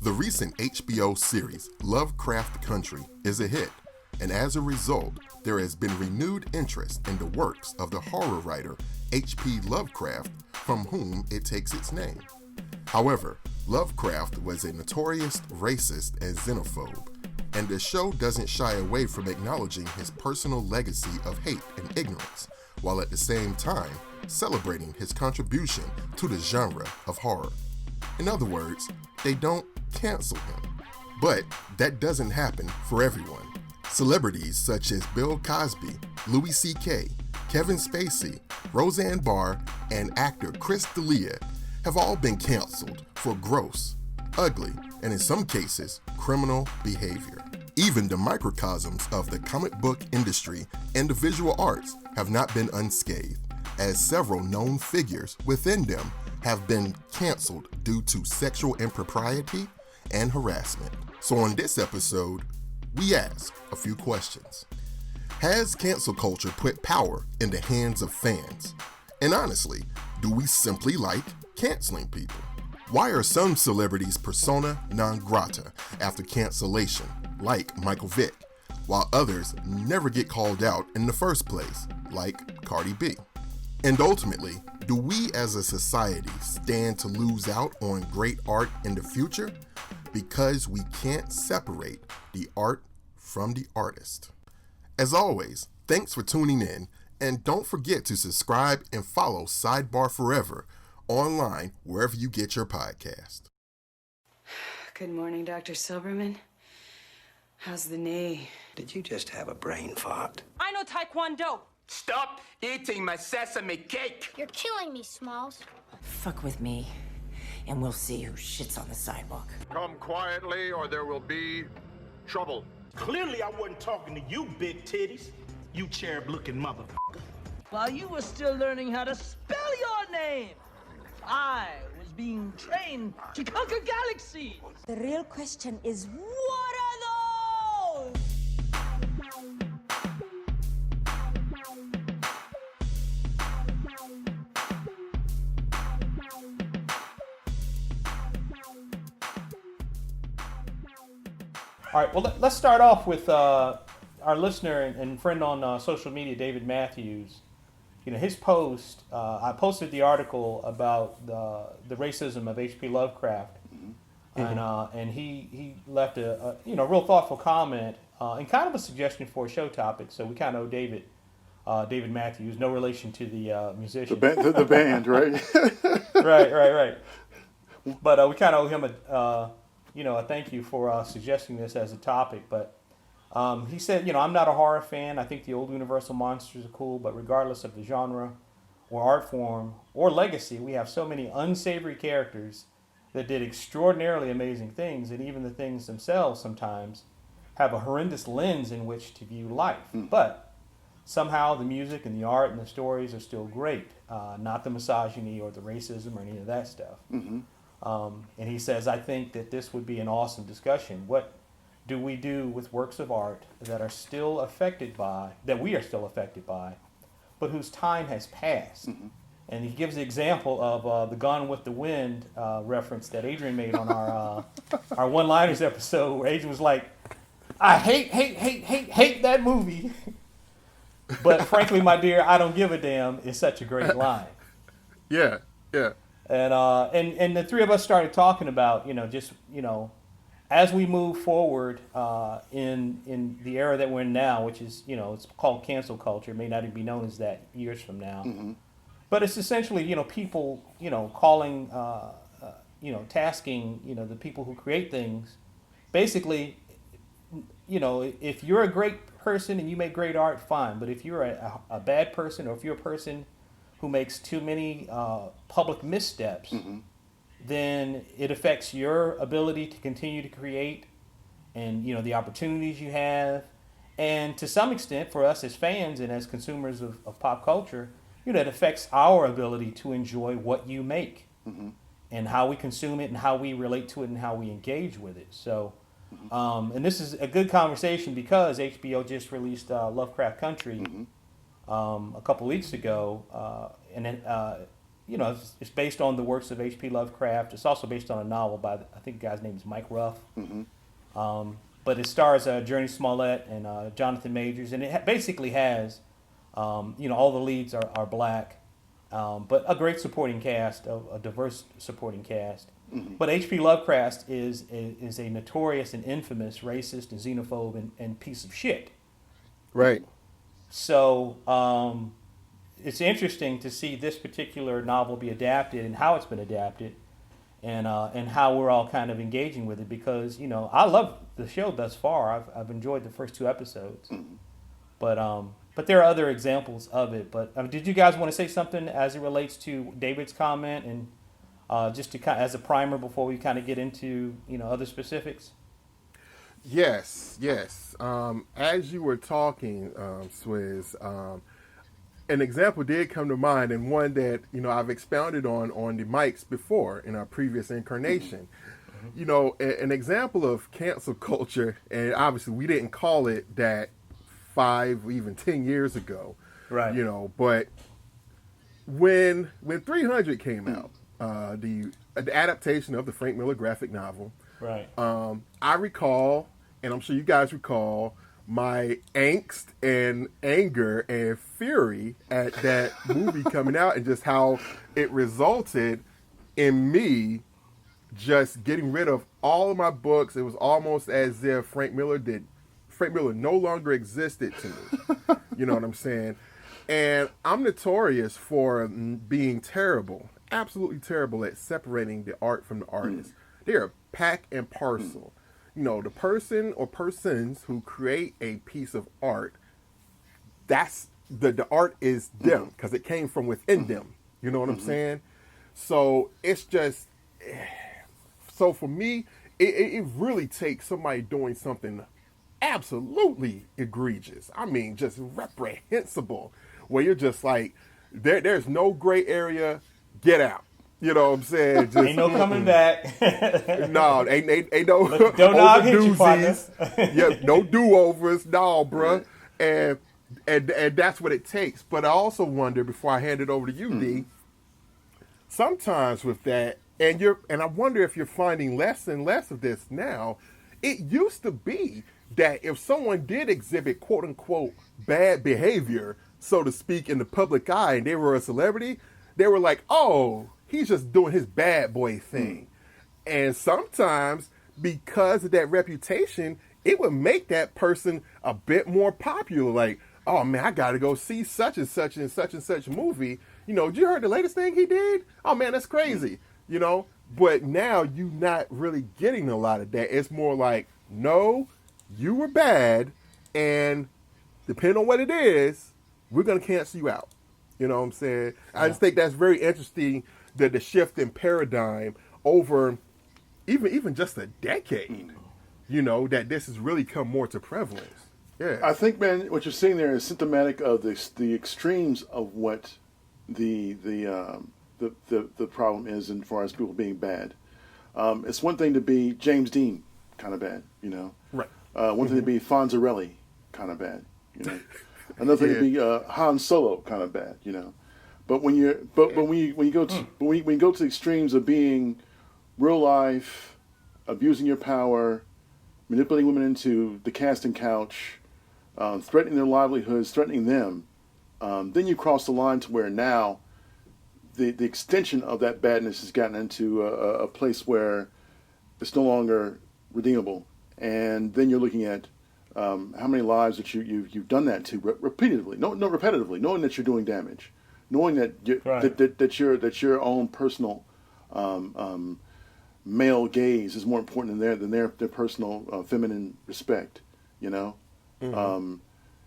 The recent HBO series Lovecraft Country is a hit, and as a result, there has been renewed interest in the works of the horror writer H.P. Lovecraft, from whom it takes its name. However, Lovecraft was a notorious racist and xenophobe, and the show doesn't shy away from acknowledging his personal legacy of hate and ignorance, while at the same time celebrating his contribution to the genre of horror. In other words, they don't cancel him. But that doesn't happen for everyone. Celebrities such as Bill Cosby, Louis C.K., Kevin Spacey, Roseanne Barr, and actor Chris D'Elia have all been canceled for gross, ugly, and in some cases, criminal behavior. Even the microcosms of the comic book industry and the visual arts have not been unscathed, as several known figures within them have been canceled due to sexual impropriety and harassment. So on this episode, we ask a few questions. Has cancel culture put power in the hands of fans? And honestly, do we simply like canceling people? Why are some celebrities persona non grata after cancellation, like Michael Vick, while others never get called out in the first place, like Cardi B? And ultimately, do we as a society stand to lose out on great art in the future because we can't separate the art from the artist? As always, thanks for tuning in, and don't forget to subscribe and follow SiDEBAR Forever online wherever you get your podcast. Good morning, Dr. Silberman. How's the knee? Did you just have a brain fart? I know Taekwondo. Stop eating my sesame cake! You're killing me, Smalls. Fuck with me, and we'll see who shits on the sidewalk. Come quietly, or there will be trouble. Clearly, I wasn't talking to you, big titties. You cherub-looking motherfucker. While you were still learning how to spell your name, I was being trained to conquer galaxies. The real question is, what are those? All right, well, let's start off with our listener and friend on social media, David Matthews. You know, his post, I posted the article about the racism of H.P. Lovecraft, and he left a real thoughtful comment and kind of a suggestion for a show topic. So we kind of owe David Matthews, no relation to the musician. The band, right? Right. But we kind of owe him a thank you for suggesting this as a topic. But he said, I'm not a horror fan. I think the old Universal monsters are cool, but regardless of the genre or art form or legacy, we have so many unsavory characters that did extraordinarily amazing things, and even the things themselves sometimes have a horrendous lens in which to view life. But somehow the music and the art and the stories are still great, not the misogyny or the racism or any of that stuff. And he says, I think that this would be an awesome discussion. What do we do with works of art that are still affected by, that we are still affected by, but whose time has passed? And he gives the example of the Gone with the Wind reference that Adrian made on our One-Liners episode, where Adrian was like, I hate that movie. But frankly, my dear, I don't give a damn is such a great line. Yeah. And the three of us started talking about, as we move forward in the era that we're in now, which is, it's called cancel culture. It may not even be known as that years from now. But it's essentially, people, calling, tasking, the people who create things. Basically, if you're a great person and you make great art, fine. But if you're a bad person, or if you're a person who makes too many public missteps, then it affects your ability to continue to create and, the opportunities you have. And to some extent, for us as fans and as consumers of pop culture, it affects our ability to enjoy what you make and how we consume it and how we relate to it and how we engage with it. So, and this is a good conversation because HBO just released Lovecraft Country a couple weeks ago, and then you know, it's based on the works of H.P. Lovecraft. It's also based on a novel by, I think the guy's name is Mike Ruff. But it stars Journey Smollett and Jonathan Majors, and it basically has, you know, all the leads are black, but a great supporting cast, a diverse supporting cast. But H.P. Lovecraft is a notorious and infamous racist and xenophobe and piece of shit. Right. So it's interesting to see this particular novel be adapted and how it's been adapted, and how we're all kind of engaging with it, because, you know, I love the show thus far. I've enjoyed the first 2 episodes, but there are other examples of it. But did you guys want to say something as it relates to David's comment, and just to kind of, as a primer before we kind of get into, you know, other specifics? Yes. As you were talking, Swizz, an example did come to mind, and one that, you know, I've expounded on the mics before in our previous incarnation. You know, an example of cancel culture, and obviously we didn't call it that 5 or even 10 years ago. Right. You know, but when 300 came out, the adaptation of the Frank Miller graphic novel, right. I recall, and I'm sure you guys recall, my angst and anger and fury at that movie coming out, and just how it resulted in me just getting rid of all of my books. It was almost as if Frank Miller no longer existed to me. You know what I'm saying? And I'm notorious for being terrible, absolutely terrible at separating the art from the artist. They're pack and parcel. You know, the person or persons who create a piece of art, that's the art is them, because it came from within them. You know what I'm saying? So it's just, so for me, it really takes somebody doing something absolutely egregious. I mean, just reprehensible, where you're just like, there's no gray area, get out. You know what I'm saying? Just, ain't no coming back. No, ain't no don't know hit you, partner. Yeah, no do-overs, no, bruh. And that's what it takes. But I also wonder, before I hand it over to you, D, sometimes with that, and I wonder if you're finding less and less of this now. It used to be that if someone did exhibit quote unquote bad behavior, so to speak, in the public eye, and they were a celebrity, they were like, oh, he's just doing his bad boy thing. And sometimes, because of that reputation, it would make that person a bit more popular. Like, oh man, I gotta go see such and such and such and such movie. You know, did you heard the latest thing he did? Oh man, that's crazy. You know, but now you're not really getting a lot of that. It's more like, no, you were bad, and depending on what it is, we're gonna cancel you out. You know what I'm saying? I just think that's very interesting, that the shift in paradigm over even just a decade, you know, that this has really come more to prevalence. Yeah. I think, man, what you're seeing there is symptomatic of the extremes of what the problem is, as far as people being bad. It's one thing to be James Dean kind of bad, you know. Right. One thing to be Fonzarelli kind of bad, you know. Another thing to be Han Solo kind of bad, you know. But when you go to the extremes of being real life, abusing your power, manipulating women into the casting couch, threatening their livelihoods, threatening them, then you cross the line to where now the extension of that badness has gotten into a place where it's no longer redeemable, and then you're looking at how many lives that you've done that to repeatedly, repetitively, knowing that you're doing damage, knowing that that your own personal male gaze is more important than their personal feminine respect, you know.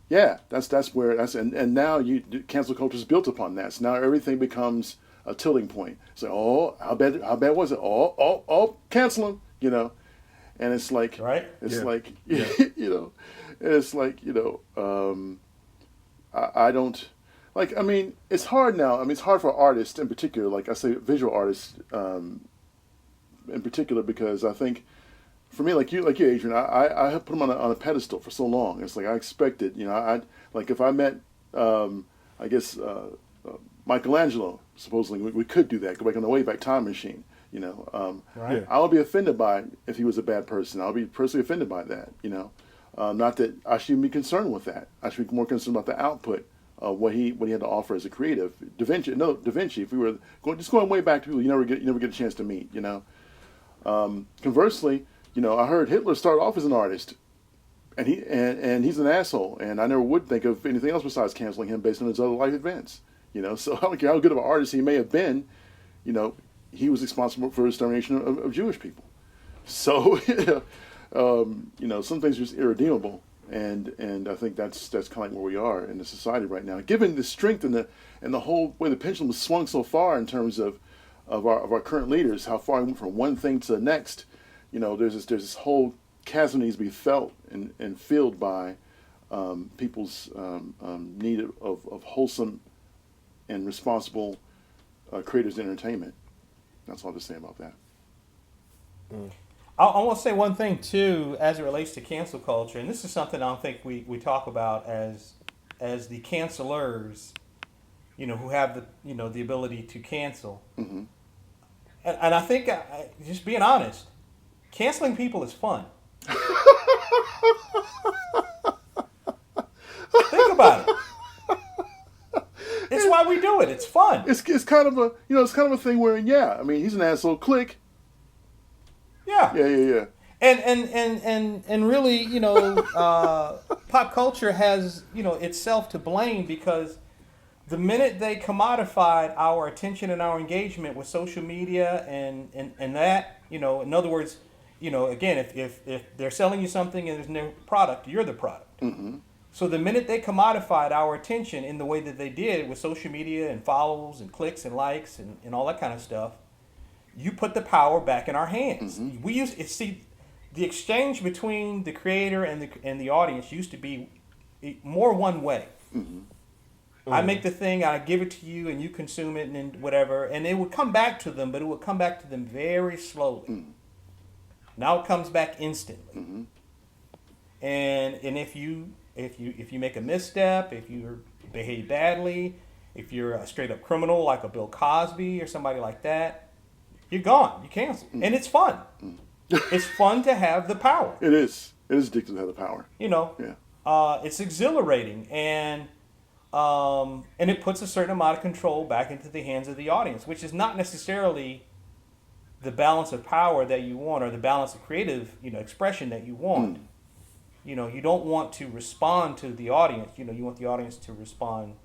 That's where and now cancel culture is built upon that. So now everything becomes a tilting point. It's like, oh, how bad was it? Oh, cancel him, you know. And it's like, it's like, you know, it's like, you know, I don't, like, I mean, it's hard now. I mean, it's hard for artists in particular, like I say, visual artists in particular, because I think, for me, like you, Adrian, I have put them on a pedestal for so long. It's like I expected, you know, like if I met, Michelangelo, supposedly we could do that, go back on the Wayback Time Machine. Right. I would be offended by it if he was a bad person. I would be personally offended by that. Not that I shouldn't be concerned with that. I should be more concerned about the output of what he had to offer as a creative. Da Vinci. If we were going way back to people you never get a chance to meet. Conversely, I heard Hitler started off as an artist, and he's an asshole. And I never would think of anything else besides canceling him based on his other life events. So I don't care how good of an artist he may have been. He was responsible for the extermination of Jewish people. So, some things are just irredeemable, and I think that's kind of like where we are in the society right now. Given the strength and the whole way the pendulum has swung so far in terms of our current leaders, how far we went from one thing to the next, there's this whole chasm that needs to be felt and filled by people's need of wholesome and responsible creators of entertainment. That's all to say about that. I want to say one thing too, as it relates to cancel culture, and this is something I don't think we talk about as the cancelers, who have the ability to cancel. Mm-hmm. And I think, just being honest, canceling people is fun. Think about it. It's why we do it. It's fun. It's kind of a thing where he's an asshole. Click. Yeah. Yeah. And really, pop culture has itself to blame, because the minute they commodified our attention and our engagement with social media and that, in other words, again, if they're selling you something and there's no product, you're the product. Mm-hmm. So the minute they commodified our attention in the way that they did with social media and follows and clicks and likes and all that kind of stuff, you put the power back in our hands. Mm-hmm. The exchange between the creator and the audience used to be more one way. Mm-hmm. I make the thing, I give it to you, and you consume it, and then whatever, and it would come back to them, but it would come back to them very slowly. Mm-hmm. Now it comes back instantly. Mm-hmm. And if you make a misstep, if you behave badly, if you're a straight up criminal like a Bill Cosby or somebody like that, you're gone. You cancel. And it's fun. It's fun to have the power. It is. It is addictive to have the power. Yeah. It's exhilarating, and it puts a certain amount of control back into the hands of the audience, which is not necessarily the balance of power that you want, or the balance of creative, expression that you want. You don't want to respond to the audience. You want the audience to respond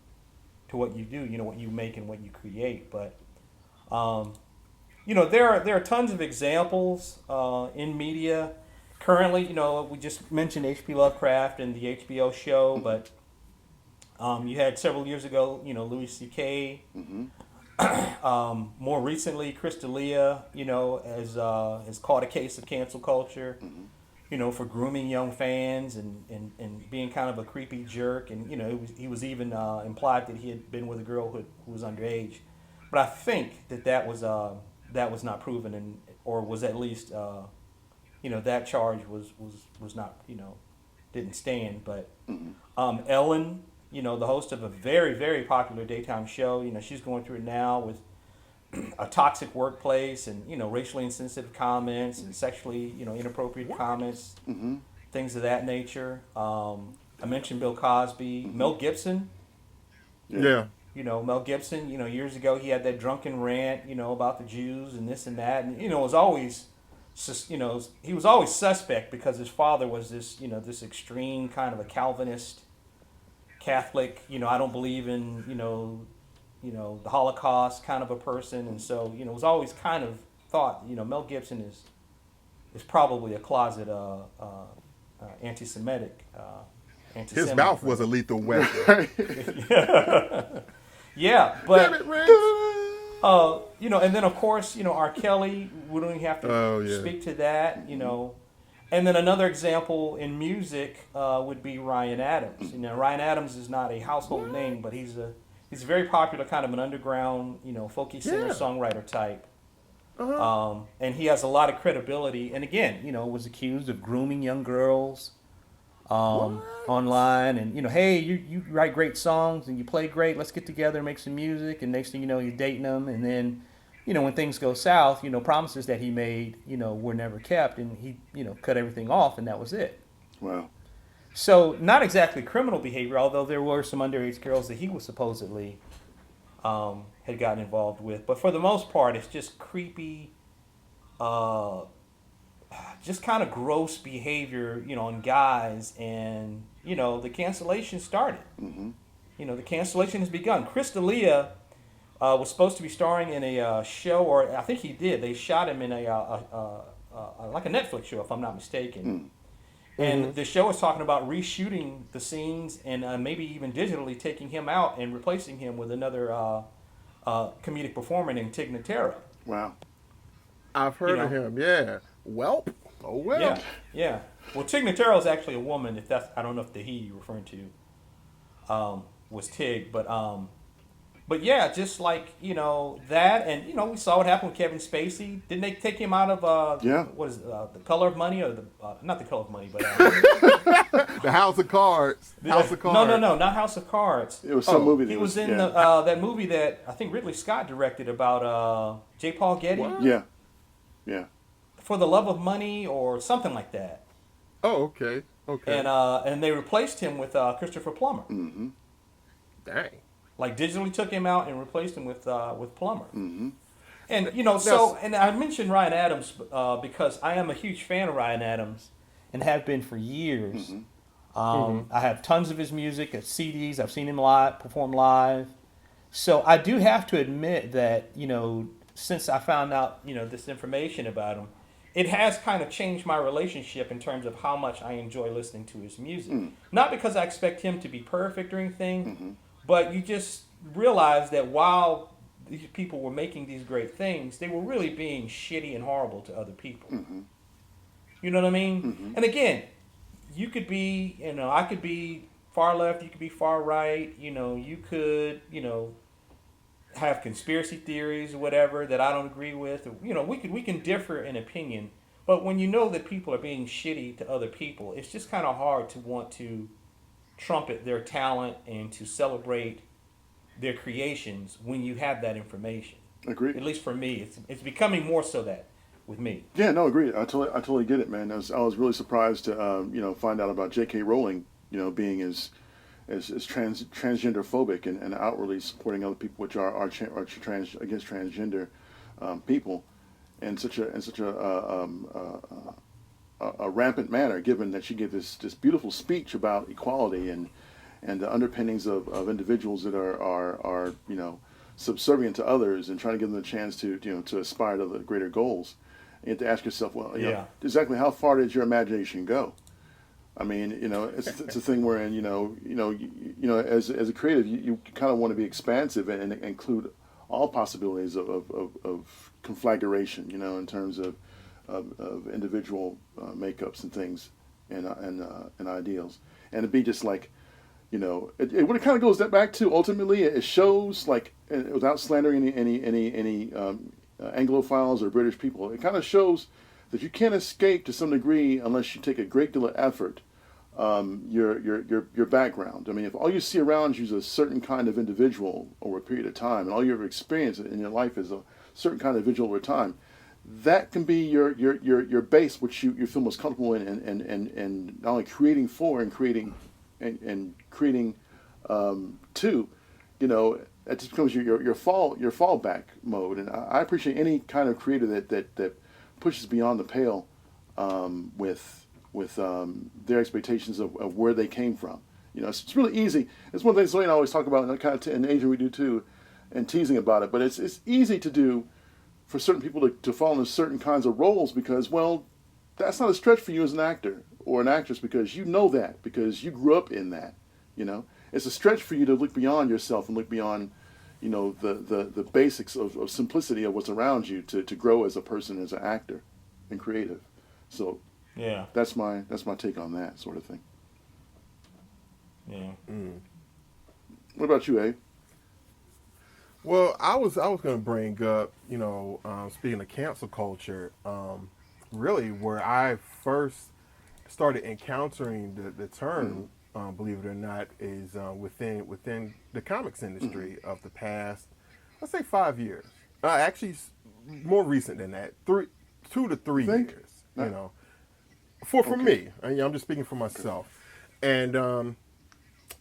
to what you do. What you make and what you create. But there are tons of examples in media currently. We just mentioned H.P. Lovecraft and the HBO show, but you had several years ago, Louis C.K. Mm-hmm. More recently, Chris D'Elia, has caught a case of cancel culture. Mm-hmm. For grooming young fans and being kind of a creepy jerk. And, he was even implied that he had been with a girl who was underage. But I think that was not proven, or was at least, that charge was not, didn't stand. But Ellen, the host of a very, very popular daytime show, she's going through it now with a toxic workplace and racially insensitive comments and sexually inappropriate comments, things of that nature. I mentioned Bill Cosby, Mel Gibson. Yeah. Mel Gibson. Years ago he had that drunken rant about the Jews and this and that, and it was always he was always suspect because his father was this this extreme kind of a Calvinist Catholic. I don't believe in the Holocaust kind of a person, and so it was always kind of thought Mel Gibson is probably a closet anti-Semitic. His mouth was a lethal weapon. Yeah, but and then of course R. Kelly. We don't even have to speak to that. And then another example in music would be Ryan Adams. Ryan Adams is not a household name, but he's a very popular, kind of an underground, folky singer-songwriter type. And he has a lot of credibility. And again, was accused of grooming young girls, online, and hey, you write great songs and you play great. Let's get together and make some music. And next thing you know, you're dating them, and then when things go south, promises that he made, were never kept, and he cut everything off, and that was it. Wow. So not exactly criminal behavior, although there were some underage girls that he was supposedly had gotten involved with. But for the most part, it's just creepy, just kind of gross behavior, on guys. And, the cancellation started. Mm-hmm. The cancellation has begun. Chris D'Elia was supposed to be starring in a show, or I think he did. They shot him in like a Netflix show, if I'm not mistaken. Mm. And the show is talking about reshooting the scenes and maybe even digitally taking him out and replacing him with another comedic performer named Tig Notaro. Wow. I've heard of him, yeah. Welp. Oh, well. Yeah, yeah. Well, Tig Notaro is actually a woman. If that's, I don't know if the he you're referring to was Tig, but yeah, just like that, and we saw what happened with Kevin Spacey. Didn't they take him out of what is The Color of Money, or the not The Color of Money, but The House of Cards. House of Cards. No, not House of Cards. It was some movie. He was in that movie that I think Ridley Scott directed about J. Paul Getty. What? Yeah, yeah. For the Love of Money or something like that. Oh, okay. And they replaced him with Christopher Plummer. Mm-hmm. Dang. Like digitally took him out and replaced him with Plummer. Mm-hmm. And and I mentioned Ryan Adams because I am a huge fan of Ryan Adams and have been for years. Mm-hmm. I have tons of his music, CDs. I've seen him perform live. So I do have to admit that since I found out this information about him, it has kind of changed my relationship in terms of how much I enjoy listening to his music. Mm. Not because I expect him to be perfect or anything. Mm-hmm. But you just realize that while these people were making these great things, they were really being shitty and horrible to other people. Mm-hmm. You know what I mean? Mm-hmm. And again, you could be, I could be far left, you could be far right, you could, have conspiracy theories or whatever that I don't agree with. Or, we can differ in opinion. But when you know that people are being shitty to other people, it's just kind of hard to want to trumpet their talent and to celebrate their creations when you have that information. Agreed. At least for me, it's becoming more so that with me. Yeah, no, agreed. I totally get it, man. I was really surprised to find out about J.K. Rowling, being as transgender phobic and outwardly supporting other people which are against transgender people, in such a rampant manner, given that she gave this beautiful speech about equality and the underpinnings of individuals that are subservient to others and trying to give them a chance to aspire to the greater goals. And you have to ask yourself, well, exactly how far did your imagination go? I mean, it's a thing wherein as a creative, you kind of want to be expansive and include all possibilities of conflagration, in terms of individual makeups and things and ideals, and it'd be just like, what it kind of goes back to ultimately, it shows, like, without slandering any Anglophiles or British people, it kind of shows that you can't escape to some degree unless you take a great deal of effort. Your background. I mean, if all you see around you is a certain kind of individual over a period of time, and all you ever experience in your life is a certain kind of individual over time, that can be your base, which you feel most comfortable in, and not only creating for and creating to, that just becomes your fallback mode. And I appreciate any kind of creator that pushes beyond the pale with their expectations of where they came from. It's really easy. It's one of the things Lane always talk about, and kind of in Asia we do too, and teasing about it. But it's easy to do for certain people to fall into certain kinds of roles because, well, that's not a stretch for you as an actor or an actress because you know that, because you grew up in that. It's a stretch for you to look beyond yourself and look beyond, the basics of simplicity of what's around you to grow as a person, as an actor and creative. So yeah, that's my take on that sort of thing. Yeah. Mm. What about you, Abe? Well, I was going to bring up, speaking of cancel culture, really where I first started encountering the term, believe it or not, is within the comics industry of the past, let's say 5 years. Actually, more recent than that, 2 to 3 years. You know, for me, I'm just speaking for myself, and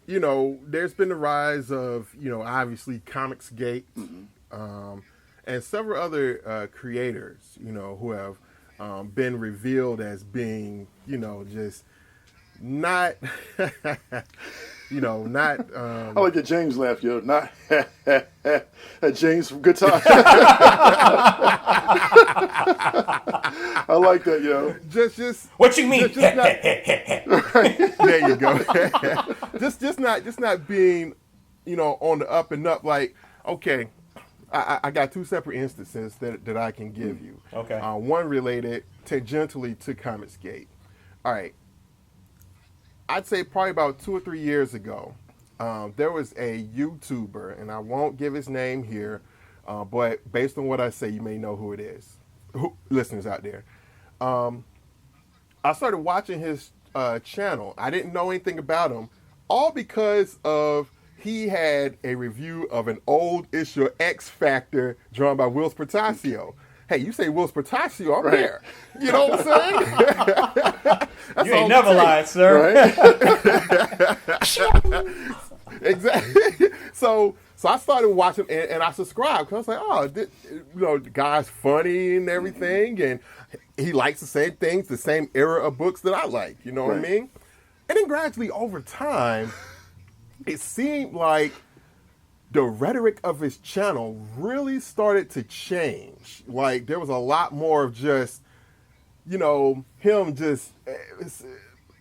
you know, there's been the rise of, you know, obviously Comicsgate, and several other creators, you know, who have been revealed as being, you know, just not, you know, not. I like that James laugh, yo. Not that James from Good Time. I like that, yo. Just what you mean? Just not, there you go. just not being, you know, on the up and up. Like, okay, I got 2 separate instances that I can give you. Okay. One related tangentially to Comicsgate. All right. I'd say probably about 2 or 3 years ago, there was a YouTuber, and I won't give his name here, but based on what I say, you may know who it is. Listeners out there. I started watching his channel. I didn't know anything about him, all because of he had a review of an old issue of X Factor drawn by Will Spertasio. Hey, you say Will Spertasio, I'm there. You know what I'm saying? You ain't never lied, sir. Right? Exactly. So I started watching, and I subscribed because I was like, oh, you know, the guy's funny and everything, and he likes the same things, the same era of books that I like. You know what I mean? And then gradually over time, it seemed like the rhetoric of his channel really started to change. Like, there was a lot more of just, you know, him just,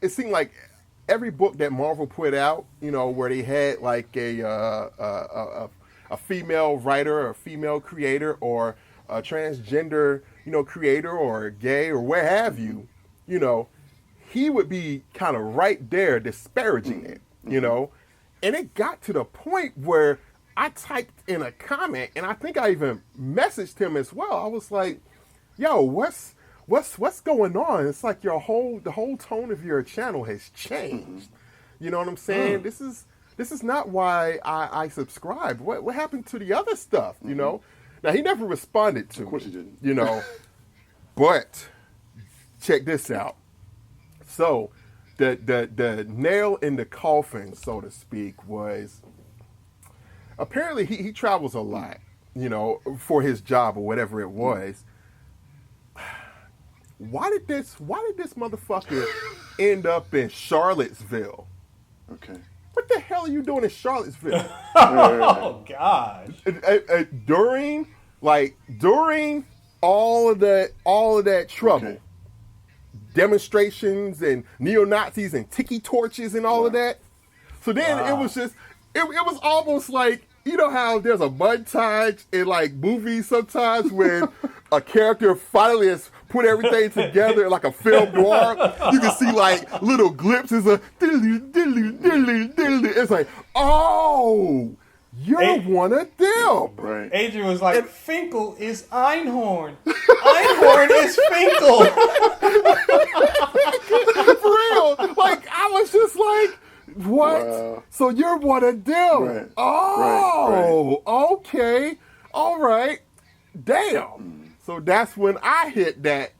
it seemed like every book that Marvel put out, you know, where they had like a female writer or a female creator or a transgender, you know, creator or gay or where have you, you know, he would be kind of right there disparaging it, you know. And it got to the point where I typed in a comment, and I think I even messaged him as well. I was like, yo, what's going on? It's like the whole tone of your channel has changed. You know what I'm saying? This is not why I subscribed. What happened to the other stuff, you know? Now, he never responded to me. Of course he didn't. You know, but check this out. So the nail in the coffin, so to speak, was apparently he travels a lot, you know, for his job or whatever it was. Why did this motherfucker end up in Charlottesville? Okay. What the hell are you doing in Charlottesville? Oh gosh. During all of that trouble. Okay. Demonstrations and neo-Nazis and tiki torches and all of that. So then it was just, it was almost like, you know how there's a montage in like movies sometimes when a character finally has put everything together like a film noir. You can see like little glimpses of diddly, diddly, diddly, diddly. It's like, oh, you're one of them. Right. Adrian was like, Finkel is Einhorn. Einhorn is Finkel. For real. Like, I was just like, what? Wow. So you're one of them. Right. Oh, right. Okay. All right. Damn. So that's when I hit that.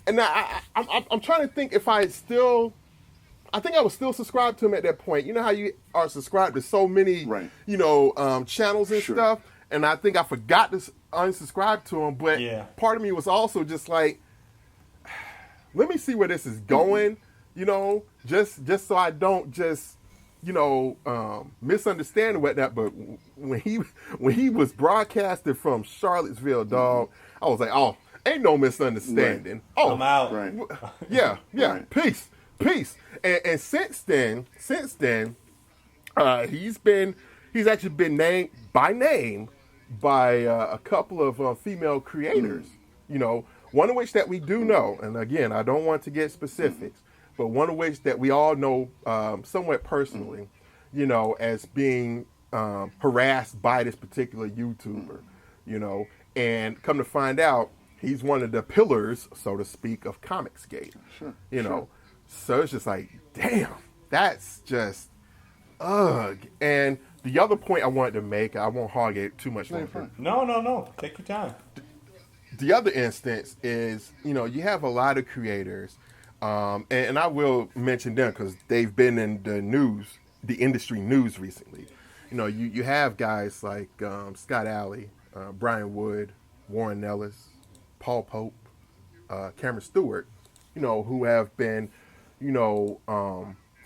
And I'm trying to think if I think I was still subscribed to him at that point. You know how you are subscribed to so many, you know, channels and stuff? And I think I forgot to unsubscribe to him. But part of me was also just like, let me see where this is going, you know, just so I don't just, you know, misunderstand what that. But when he was broadcasted from Charlottesville, dog, I was like, oh, ain't no misunderstanding. Right. Oh, I'm out. Right. Yeah. Right. Peace. And since then, he's actually been named by name by a couple of female creators. You know, one of which that we do know, and again, I don't want to get specifics, but one of which that we all know somewhat personally, you know, as being harassed by this particular YouTuber, you know, and come to find out, he's one of the pillars, so to speak, of Comicsgate. You know, So it's just like, damn, that's just ugh. And the other point I wanted to make, I won't hog it too much longer. No. Take your time. The other instance is, you have a lot of creators, and I will mention them because they've been in the news, the industry news recently. You have guys like Scott Alley, Brian Wood, Warren Ellis, Paul Pope, Cameron Stewart, who have been,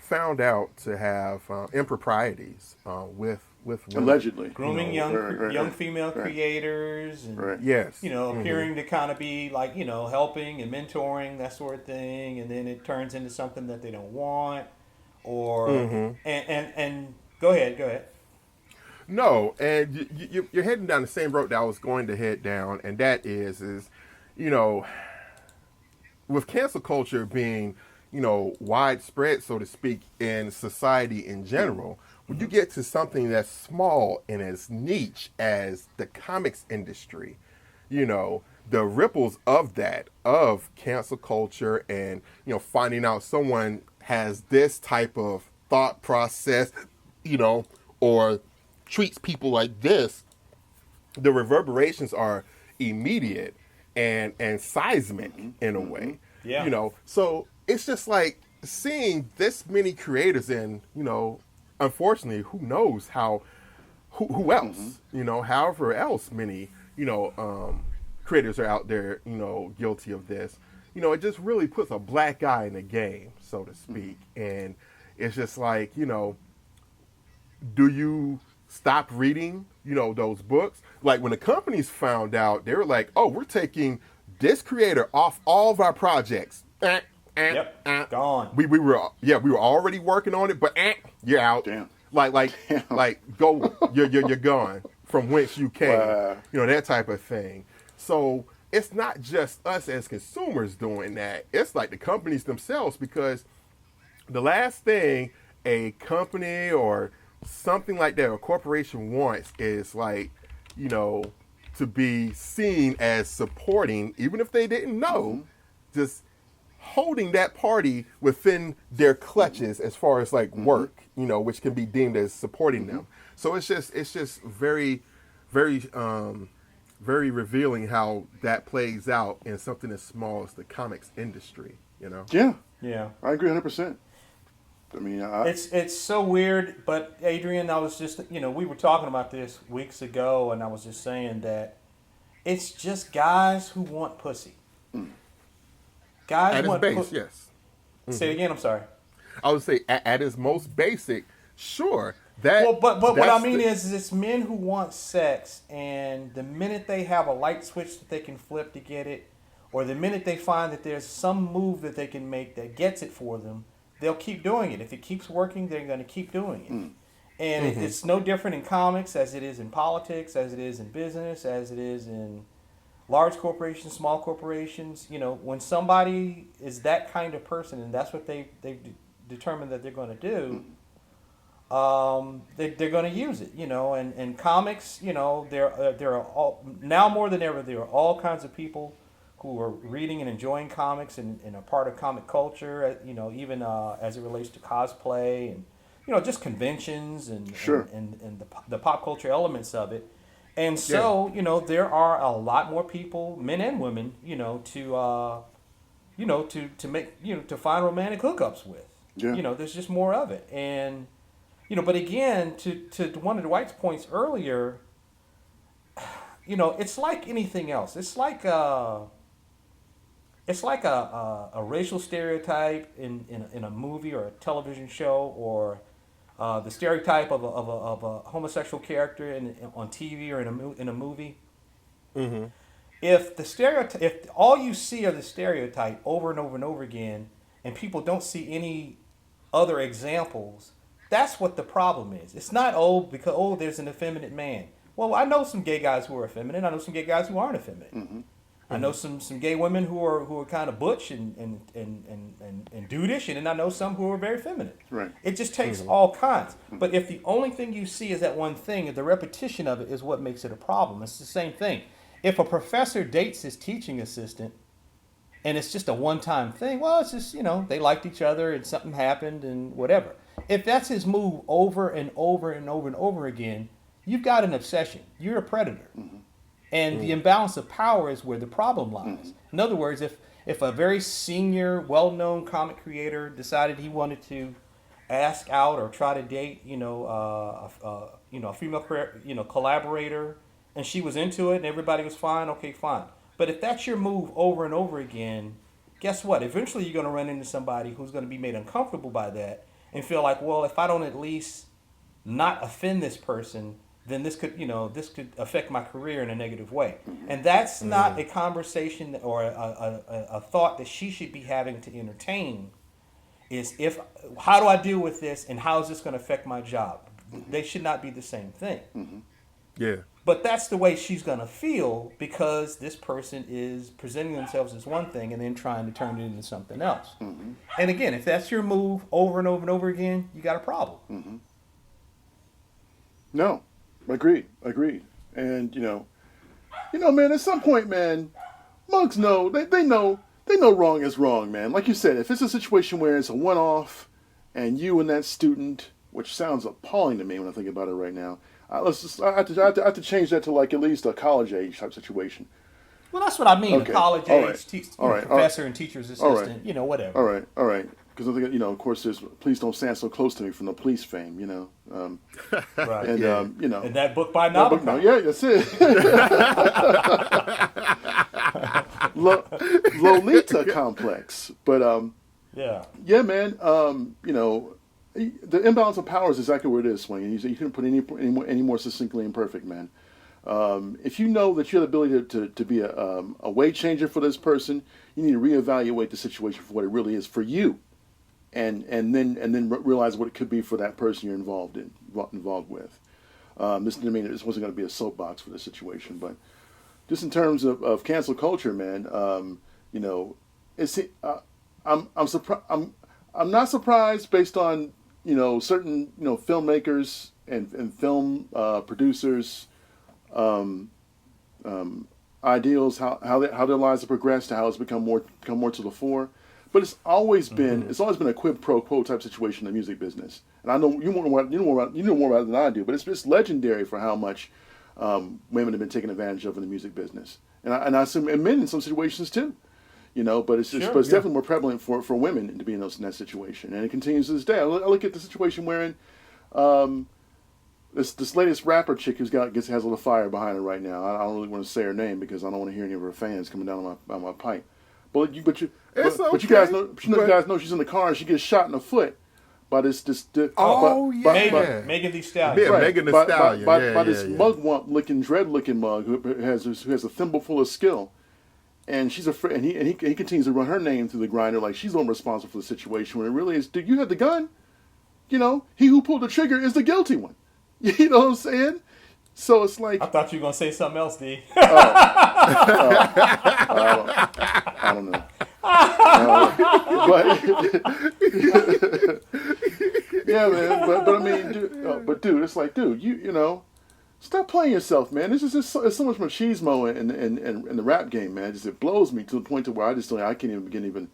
found out to have improprieties with women. Allegedly grooming young female creators, and yes, appearing to kind of be like helping and mentoring, that sort of thing, and then it turns into something that they don't want, or and go ahead. No, and you're heading down the same road that I was going to head down, and that is with cancel culture being widespread, so to speak, in society in general. When you get to something that's small and as niche as the comics industry, the ripples of cancel culture and, finding out someone has this type of thought process, or treats people like this, the reverberations are immediate and seismic in a way. Yeah. So it's just like seeing this many creators and, unfortunately, who knows who else, however else many, creators are out there, guilty of this. It just really puts a black eye in the game, so to speak. And it's just like, do you stop reading, those books? Like when the companies found out, they were like, oh, we're taking this creator off all of our projects. Gone. We were already working on it, but you're out. Damn. Like go, you're gone from whence you came. Wow. That type of thing. So it's not just us as consumers doing that. It's like the companies themselves, because the last thing a company or something like that, or a corporation wants is like, to be seen as supporting, even if they didn't know, just holding that party within their clutches as far as like work, which can be deemed as supporting them. So it's just very, very, very revealing how that plays out in something as small as the comics industry. Yeah. I agree 100%. I mean, it's so weird, but Adrian, I was just, we were talking about this weeks ago, and I was just saying that it's just guys who want pussy. Guys at want its base, yes. Say it again. I'm sorry. I would say at its most basic, sure. That. But what I mean is it's men who want sex, and the minute they have a light switch that they can flip to get it, or the minute they find that there's some move that they can make that gets it for them, they'll keep doing it. If it keeps working, they're going to keep doing it. And it's no different in comics as it is in politics, as it is in business, as it is in large corporations, small corporations. When somebody is that kind of person and that's what they determined that they're going to do, they're going to use it. And comics, there are all, now more than ever, there are all kinds of people who are reading and enjoying comics and are part of comic culture, even as it relates to cosplay and, just conventions and the pop culture elements of it. And so, there are a lot more people, men and women, to make, to find romantic hookups with. Yeah. There's just more of it. And, but again, to one of Dwight's points earlier, it's like anything else. It's like a racial stereotype in a movie or a television show, or the stereotype of a homosexual character on TV or in a movie. Mm-hmm. If all you see are the stereotype over and over and over again, and people don't see any other examples, that's what the problem is. It's not because there's an effeminate man. Well, I know some gay guys who are effeminate. I know some gay guys who aren't effeminate. Mm-hmm. I know some gay women who are kind of butch and dudeish, and then I know some who are very feminine. Right. It just takes all kinds. But if the only thing you see is that one thing, the repetition of it is what makes it a problem. It's the same thing. If a professor dates his teaching assistant, and it's just a one-time thing, well, it's just, they liked each other and something happened and whatever. If that's his move over and over and over and over again, you've got an obsession. You're a predator. And the imbalance of power is where the problem lies. In other words, if a very senior, well-known comic creator decided he wanted to ask out or try to date, a female, collaborator, and she was into it and everybody was fine, okay, fine. But if that's your move over and over again, guess what? Eventually you're going to run into somebody who's going to be made uncomfortable by that and feel like, well, if I don't at least not offend this person, then this could affect my career in a negative way. And that's not a conversation or a thought that she should be having to entertain. Is how do I deal with this and how is this going to affect my job? They should not be the same thing. Yeah. But that's the way she's going to feel because this person is presenting themselves as one thing and then trying to turn it into something else. And again, if that's your move over and over and over again, you got a problem. No, agreed. And man, at some point, man, mugs know they know wrong is wrong, man. Like you said, if it's a situation where it's a one-off, and you and that student, which sounds appalling to me when I think about it right now, I have to change that to like at least a college age type situation. Well, that's what I mean. Okay. A college age professor and teacher's assistant, All whatever. All right. Because I think, of course, there's "Please Don't Stand So Close to Me" from the Police fame, Right. And and that book by Nabokov. Yeah, that's it. Lolita complex, but yeah, man. The imbalance of power is exactly where it is, Swing. And you couldn't put any more succinctly imperfect, man. If you know that you have the ability to be a way changer for this person, you need to reevaluate the situation for what it really is for you, and then realize what it could be for that person you're involved with. This didn't mean this wasn't going to be a soapbox for this situation, but just in terms of cancel culture, man, I'm not surprised based on certain filmmakers and film producers ideals, how their lives have progressed, how it's become more to the fore. But it's always been a quid pro quo type situation in the music business. And I know you know more about it than I do, but it's legendary for how much women have been taken advantage of in the music business, and I assume and men in some situations too. But it's definitely more prevalent for women to be in that situation, and it continues to this day. I look at the situation wherein this latest rapper chick has a little fire behind her right now. I don't really want to say her name because I don't want to hear any of her fans coming down on my pipe. But you guys know she's in the car and she gets shot in the foot by this. Megan Thee Stallion. Yeah, Megan Thee Stallion. By this dread-looking mug who has a thimble full of skill. And she's afraid, and he continues to run her name through the grinder like she's the one responsible for the situation. When it really is, dude, you had the gun. He who pulled the trigger is the guilty one. You know what I'm saying? So it's like I thought you were gonna say something else, D. I don't know. But yeah, man. But I mean, dude, it's like, dude, you stop playing yourself, man. This is just it's so much machismo in the rap game, man. It blows me to the point to where I can't even begin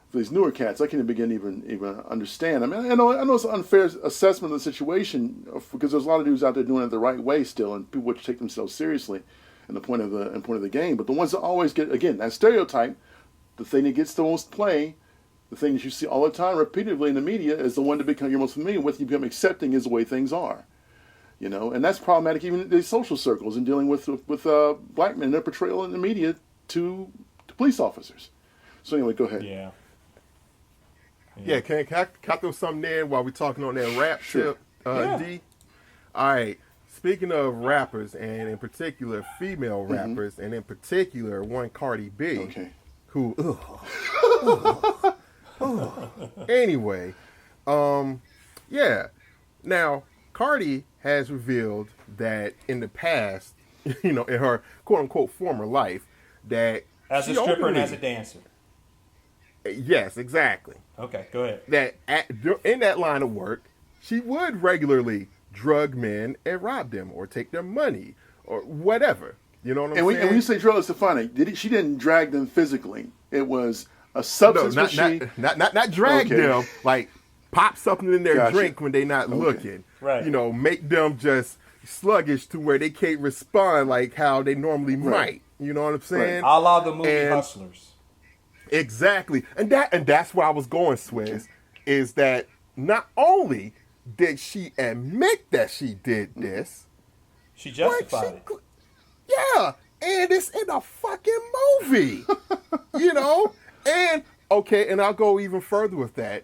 for these newer cats. I can't even understand. I mean, I know it's an unfair assessment of the situation because there's a lot of dudes out there doing it the right way still, and people which take themselves seriously in the point of the game. But the ones that always get that stereotype, the thing that gets the most play, the thing that you see all the time repeatedly in the media is the one to become you're most familiar with. You become accepting is the way things are. And that's problematic even in these social circles and dealing with black men and their portrayal in the media to police officers. So anyway, go ahead. Yeah, can I throw something there while we're talking on that rap tip, D? All right. Speaking of rappers, and in particular female rappers, and in particular one Cardi B, who, anyway, Now, Cardi has revealed that in the past, in her quote-unquote former life, that as a stripper and as a dancer. Yes, exactly. Okay, go ahead. That in that line of work, she would regularly drug men and rob them or take their money or whatever. You know what I'm and saying? And when you say drug, let's define it. She didn't drag them physically. It was a substance. Not drag them. Like pop something in their drink when they not looking. Right. You know, make them just sluggish to where they can't respond like how they normally might. You know what I'm saying? Right. A la the movie Hustlers. Exactly. And that's where I was going, Swizz, is that not only did she admit that she did this, she justified it. Yeah, and it's in a fucking movie. You know? And okay, and I'll go even further with that.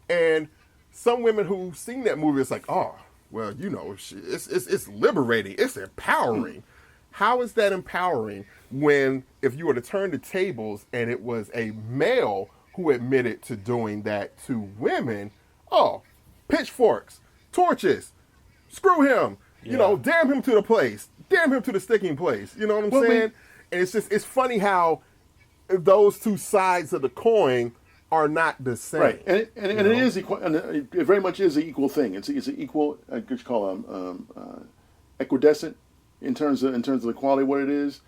And some women who've seen that movie, it's like, oh, well, you know, it's liberating, it's empowering. How is that empowering when, if you were to turn the tables and it was a male who admitted to doing that to women? Oh, pitchforks, torches, screw him, you know, damn him to the place, damn him to the sticking place. You know what I'm saying? And it's funny how those two sides of the coin are not the same. Right, and it is equal, and it very much is an equal thing. It's an equal, what you call equidistant in terms of the quality of what it is.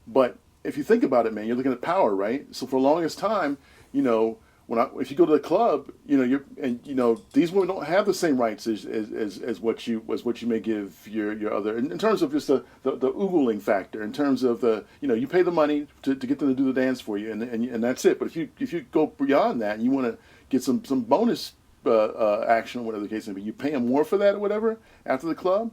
But if you think about it, man, you're looking at power, right? So for the longest time, you know, if you go to the club, you know, these women don't have the same rights as what you may give your other, in terms of just the oogling factor, in terms of you pay the money to get them to do the dance for you, and that's it. But if you go beyond that and you want to get some bonus action or whatever the case may be, you pay them more for that or whatever after the club,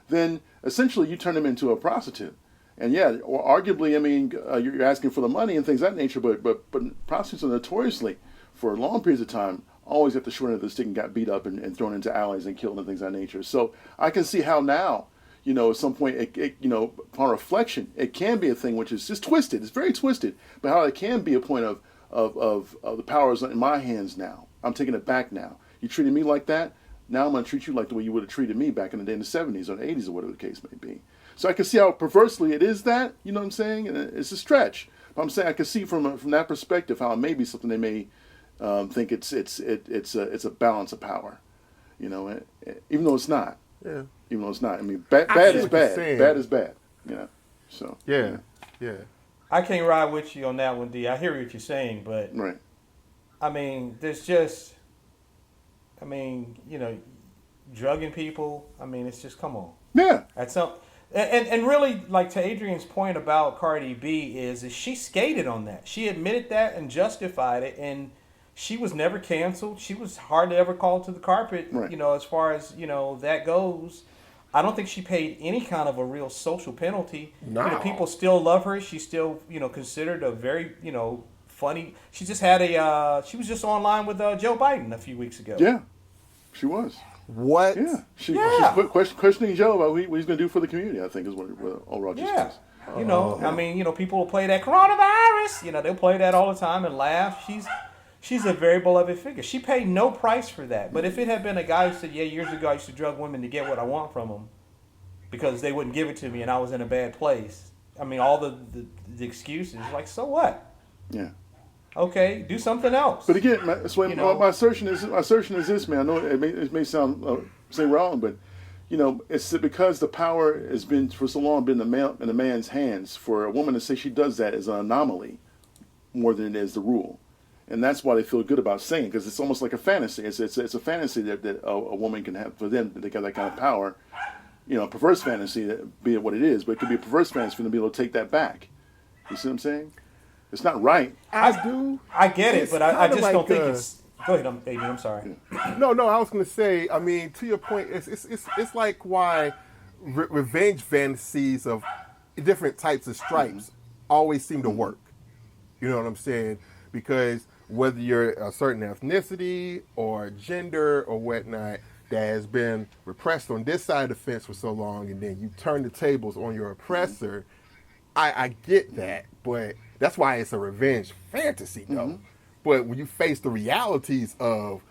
then essentially you turn them into a prostitute. And yeah, or arguably, I mean, you're asking for the money and things of that nature, but prostitutes are notoriously, for long periods of time, always at the short end of the stick and got beat up and thrown into alleys and killed and things of that nature. So I can see how now, you know, at some point, it upon reflection, it can be a thing which is just twisted. It's very twisted, but how it can be a point of the power is in my hands now. I'm taking it back now. You treated me like that. Now I'm going to treat you like the way you would have treated me back in the day in the 70s or the 80s or whatever the case may be. So I can see how perversely it is that, you know what I'm saying? And it's a stretch. But I'm saying I can see from that perspective how it may be something they may think it's a balance of power, you know, even though it's not. Yeah. Even though it's not. I mean, bad is bad. Bad is bad. You know. So. Yeah. I can't ride with you on that one, D. I hear what you're saying, but right. I mean, there's just, I mean, you know, drugging people. I mean, it's just, come on. Yeah. At some. And really, like to Adrian's point about Cardi B is she skated on that. She admitted that and justified it, and she was never canceled. She was hardly ever called to the carpet, right. You know, as far as, you know, that goes. I don't think she paid any kind of a real social penalty. No. You know, people still love her. She's still, you know, considered a very, you know, funny. She just had she was just online with Joe Biden a few weeks ago. Yeah, she was. What? Yeah. She's questioning Joe about what he's going to do for the community, I think, is what overall just is. You know, I mean, you know, people will play that coronavirus. You know, they'll play that all the time and laugh. She's a very beloved figure. She paid no price for that. But if it had been a guy who said, yeah, years ago I used to drug women to get what I want from them because they wouldn't give it to me and I was in a bad place. I mean, all the excuses, like, so what? Yeah. Okay, do something else. But again, my assertion is this, man. I know it may sound say wrong, but you know, it's because the power has been for so long been in the man's hands. For a woman to say she does that is an anomaly more than it is the rule, and that's why they feel good about saying because it's almost like a fantasy. It's a fantasy that a woman can have for them. They got that kind of power. You know, a perverse fantasy, be it what it is, but it could be a perverse fantasy for them to be able to take that back. You see what I'm saying? It's not right. I get it, but I just don't think it's. Go ahead, Adrian. I'm sorry. No. I was going to say. I mean, to your point, it's like why revenge fantasies of different types of stripes always seem to work. You know what I'm saying? Because whether you're a certain ethnicity or gender or whatnot that has been repressed on this side of the fence for so long, and then you turn the tables on your oppressor, I get that, but. That's why it's a revenge fantasy, though. Mm-hmm. But when you face the realities of,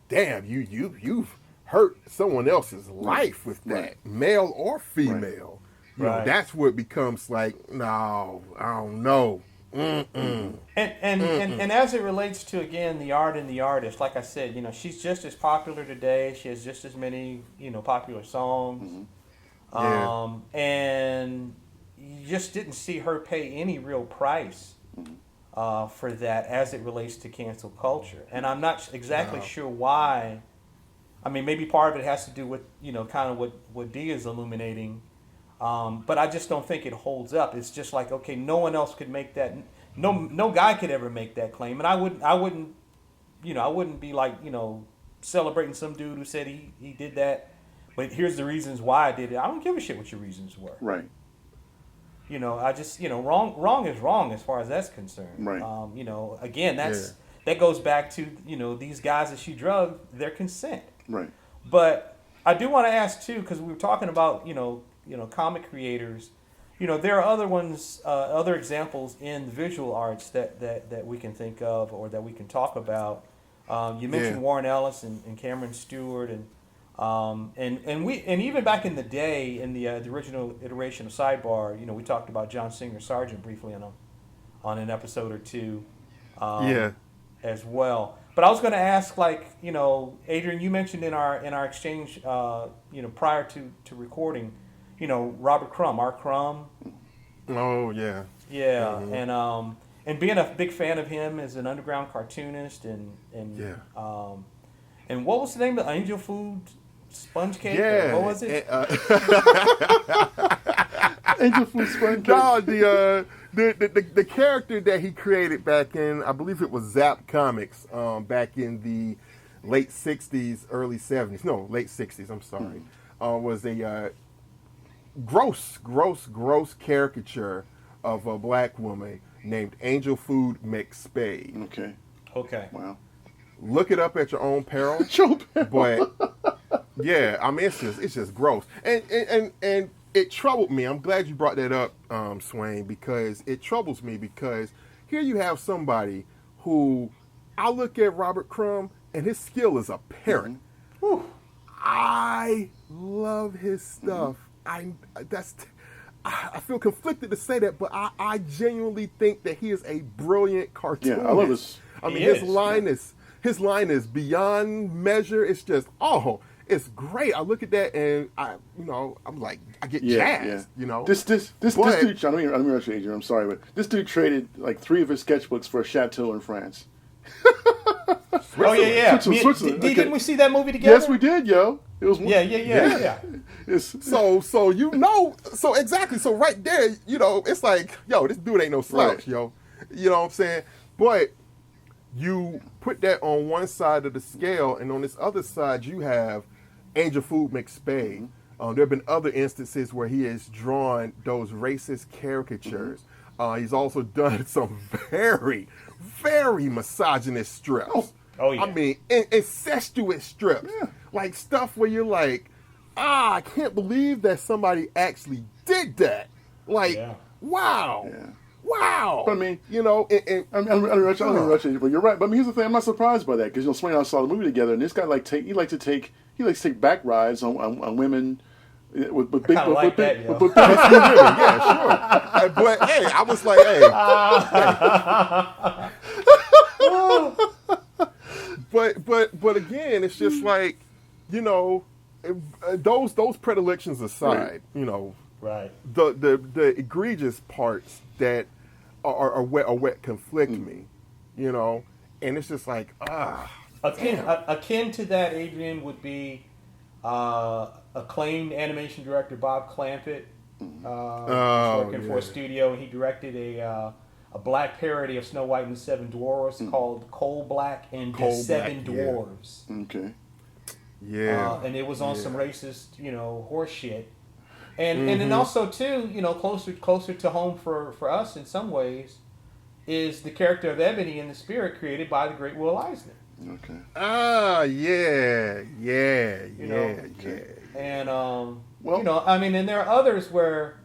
damn, you've hurt someone else's life with that, male or female, you know, that's what becomes like, no, I don't know. Mm-mm. And as it relates to, again, the art and the artist, like I said, you know, she's just as popular today. She has just as many, you know, popular songs. Mm-hmm. And you just didn't see her pay any real price for that as it relates to cancel culture. And I'm not exactly sure why. I mean, maybe part of it has to do with, kind of what Dee is illuminating. But I just don't think it holds up. It's just like, okay, no one else could make that. No guy could ever make that claim. And I wouldn't be like, celebrating some dude who said he did that. But here's the reasons why I did it. I don't give a shit what your reasons were. Right. I just, wrong is wrong as far as that's concerned. Right. Again, that goes back to, these guys that she drugged, their consent. Right. But I do want to ask too, because we were talking about, comic creators. There are other examples in the visual arts that we can think of or that we can talk about. You mentioned Warren Ellis and Cameron Stewart and even back in the day in the original iteration of SiDEBAR, we talked about John Singer Sargent briefly on an episode or two, as well. But I was going to ask, Adrian, you mentioned in our exchange, prior to recording, Robert Crumb, R. Crumb. Oh yeah. Yeah, Mm-hmm. And being a big fan of him as an underground cartoonist and what was the name of Angel Food Sponge Cake? Yeah. What was it? Angel Food Sponge Cake. No, the character that he created back in, I believe it was Zap Comics, back in the late 60s, early 70s. No, late 60s, I'm sorry. Was a gross caricature of a black woman named Angel Food McSpade. Okay. Wow. Look it up at your own peril. But yeah, I mean it's just gross. And it troubled me. I'm glad you brought that up, Swain, because it troubles me because here you have somebody who I look at Robert Crumb and his skill is apparent. I love his stuff. I feel conflicted to say that, but I genuinely think that he is a brilliant cartoonist. Yeah, I love his. I mean, his line is beyond measure. It's just it's great. I look at that and I'm like, I get jazzed. This dude. I don't mean rush you, Adrian. I'm sorry, but this dude traded like 3 of his sketchbooks for a chateau in France. Oh yeah. Switzerland. Didn't we see that movie together? Yes, we did, yo. It was yeah. So exactly. So right there, it's like, yo, this dude ain't no slouch, yo. You know what I'm saying? But you put that on one side of the scale, and on this other side, you have Angel Food McSpade. There have been other instances where he has drawn those racist caricatures. He's also done some very, very misogynist strips. Oh yeah. I mean, incestuous strips. Yeah. Like stuff where you're like, I can't believe that somebody actually did that. Like, wow. Yeah. Wow. But I mean, I don't rush you, but you're right. But I mean, here's the thing: I'm not surprised by that because Swain and I saw the movie together, and this guy likes to take back rides on women with big yeah, sure. But hey, I was like, but again, it's just like, those predilections aside, right. The egregious parts that are what conflict me, and it's just like akin to that, Adrian, would be acclaimed animation director Bob Clampett. Working for a studio, and he directed a black parody of Snow White and the Seven Dwarfs called Coal Black and the Seven Dwarves. Okay. Yeah. And it was on some racist, horse shit. And then also too, closer to home for us in some ways, is the character of Ebony in the Spirit created by the great Will Eisner. Okay. Yeah. And and there are others where,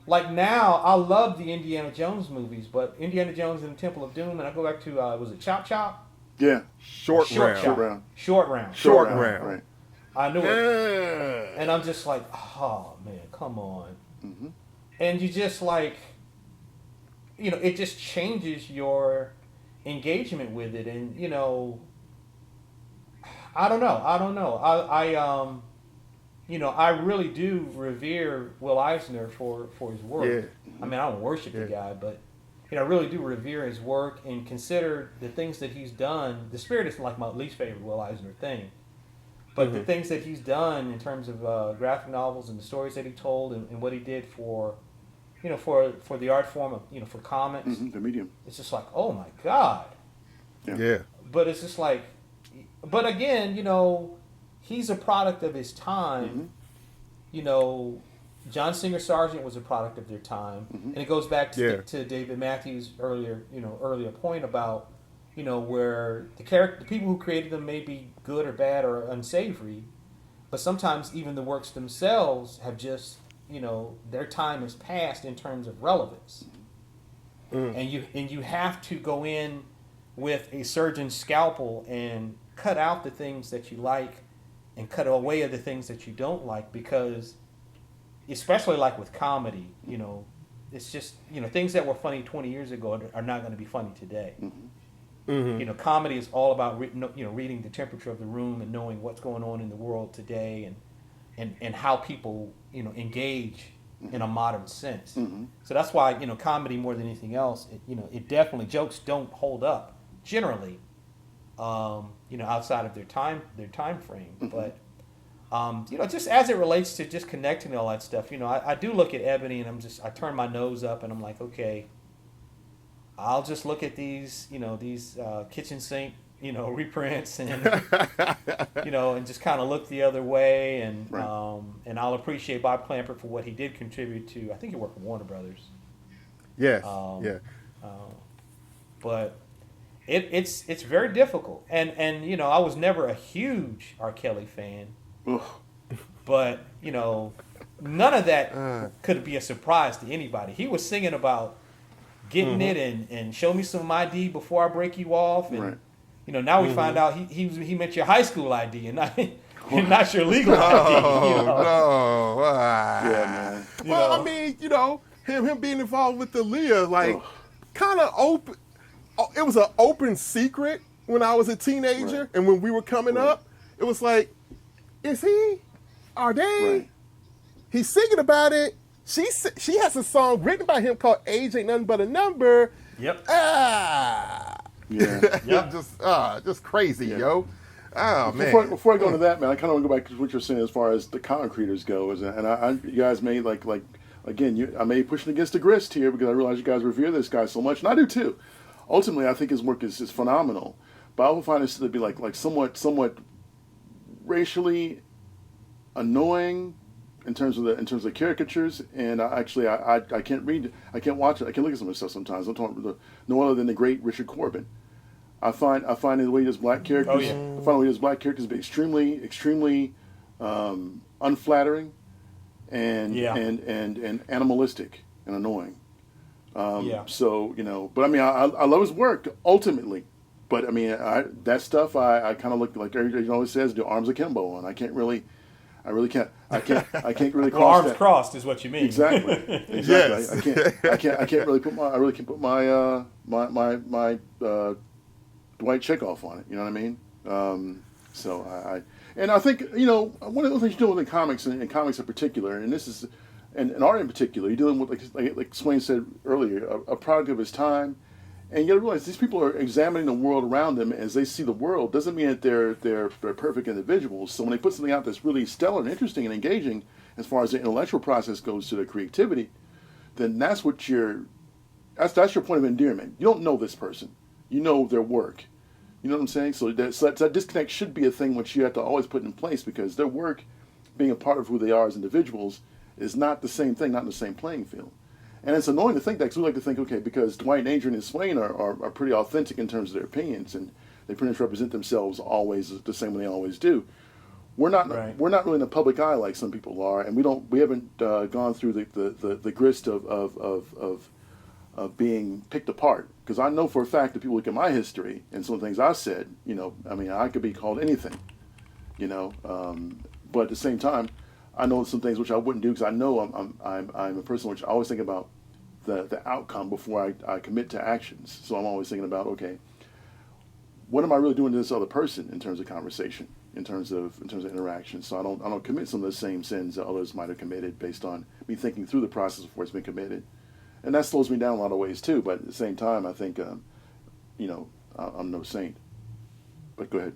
like now, I love the Indiana Jones movies, but Indiana Jones and the Temple of Doom, and I go back to was it Chop Chop? Yeah. Short round. Right. I knew it. And I'm just like, oh man, come on. Mm-hmm. And you just like, it just changes your engagement with it, and I don't know. I really do revere Will Eisner for his work. Yeah. I mean, I don't worship the guy, but I really do revere his work and consider the things that he's done. The Spirit is like my least favorite Will Eisner thing, but the things that he's done in terms of graphic novels and the stories that he told and what he did for, for the art form of, for comics, the medium. It's just like, oh my God. Yeah. But it's just like, but again, he's a product of his time. John Singer Sargent was a product of their time, and it goes back to David Matthews' earlier point about, where the people who created them may be good or bad or unsavory, but sometimes even the works themselves have just, their time has passed in terms of relevance, and you have to go in with a surgeon's scalpel and cut out the things that you like and cut away the things that you don't like, because especially like with comedy, it's just, things that were funny 20 years ago are not going to be funny today. Comedy is all about reading the temperature of the room and knowing what's going on in the world today and how people engage in a modern sense. So that's why comedy more than anything else, it definitely, jokes don't hold up generally, outside of their time frame. But just as it relates to just connecting and all that stuff, I do look at Ebony and I turn my nose up and I'm like, okay, I'll just look at these kitchen sink reprints and and just kind of look the other way, and and I'll appreciate Bob Clampett for what he did contribute to. I think he worked for Warner Brothers. Yes. But it's very difficult, and I was never a huge R. Kelly fan, but none of that could be a surprise to anybody. He was singing about getting it and show me some ID before I break you off, and now we find out he meant your high school ID and not your legal ID. No. Yeah, man. Well, I mean, him being involved with the Leah, kind of open. It was an open secret when I was a teenager, and when we were coming up, it was like, is he? Are they? He's singing about it. She has a song written by him called "Age Ain't Nothing But a Number." Yep. Just crazy, yo. Oh man. Before I go into that, man, I kind of want to go back to what you're saying as far as the comic creators go, and you guys may like again, I may be pushing against the grist here because I realize you guys revere this guy so much, and I do too. Ultimately, I think his work is phenomenal, but I also find it to be like somewhat racially annoying in terms of the caricatures, and I can't watch it. I can't look at some of this stuff sometimes. I'm talking no other than the great Richard Corbin. I find the way he does black characters. I find the way he does black characters to be extremely unflattering and animalistic and annoying. So but I mean, I love his work ultimately, but I mean, that stuff I kind of look like everybody always says, do arms akimbo on. I can't really cross arms that. Crossed is what you mean. Exactly. Yes. I can't really put my my Dwight Chekhov on it. You know what I mean? So I think one of the things you deal with in comics and comics in particular, and this is and art in particular, you're dealing with like Swain said earlier, a product of his time. And you got to realize these people are examining the world around them as they see the world. Doesn't mean that they're perfect individuals. So when they put something out that's really stellar and interesting and engaging, as far as the intellectual process goes to their creativity, then that's your point of endearment. You don't know this person, you know their work. You know what I'm saying? So that disconnect should be a thing which you have to always put in place, because their work, being a part of who they are as individuals, is not the same thing, not in the same playing field. And it's annoying to think that, because we like to think, okay, because Dwight and Adrian and Swain are pretty authentic in terms of their opinions, and they pretty much represent themselves always the same way they always do. We're not really in the public eye like some people are, and we haven't gone through the grist of being picked apart. Because I know for a fact that people look at my history and some of the things I said, I mean, I could be called anything, but at the same time, I know some things which I wouldn't do, because I know I'm a person which I always think about the outcome before I commit to actions. So I'm always thinking about, okay, what am I really doing to this other person in terms of conversation, in terms of interaction? So I don't commit some of the same sins that others might have committed based on me thinking through the process before it's been committed, and that slows me down in a lot of ways too. But at the same time, I think I'm no saint. But go ahead.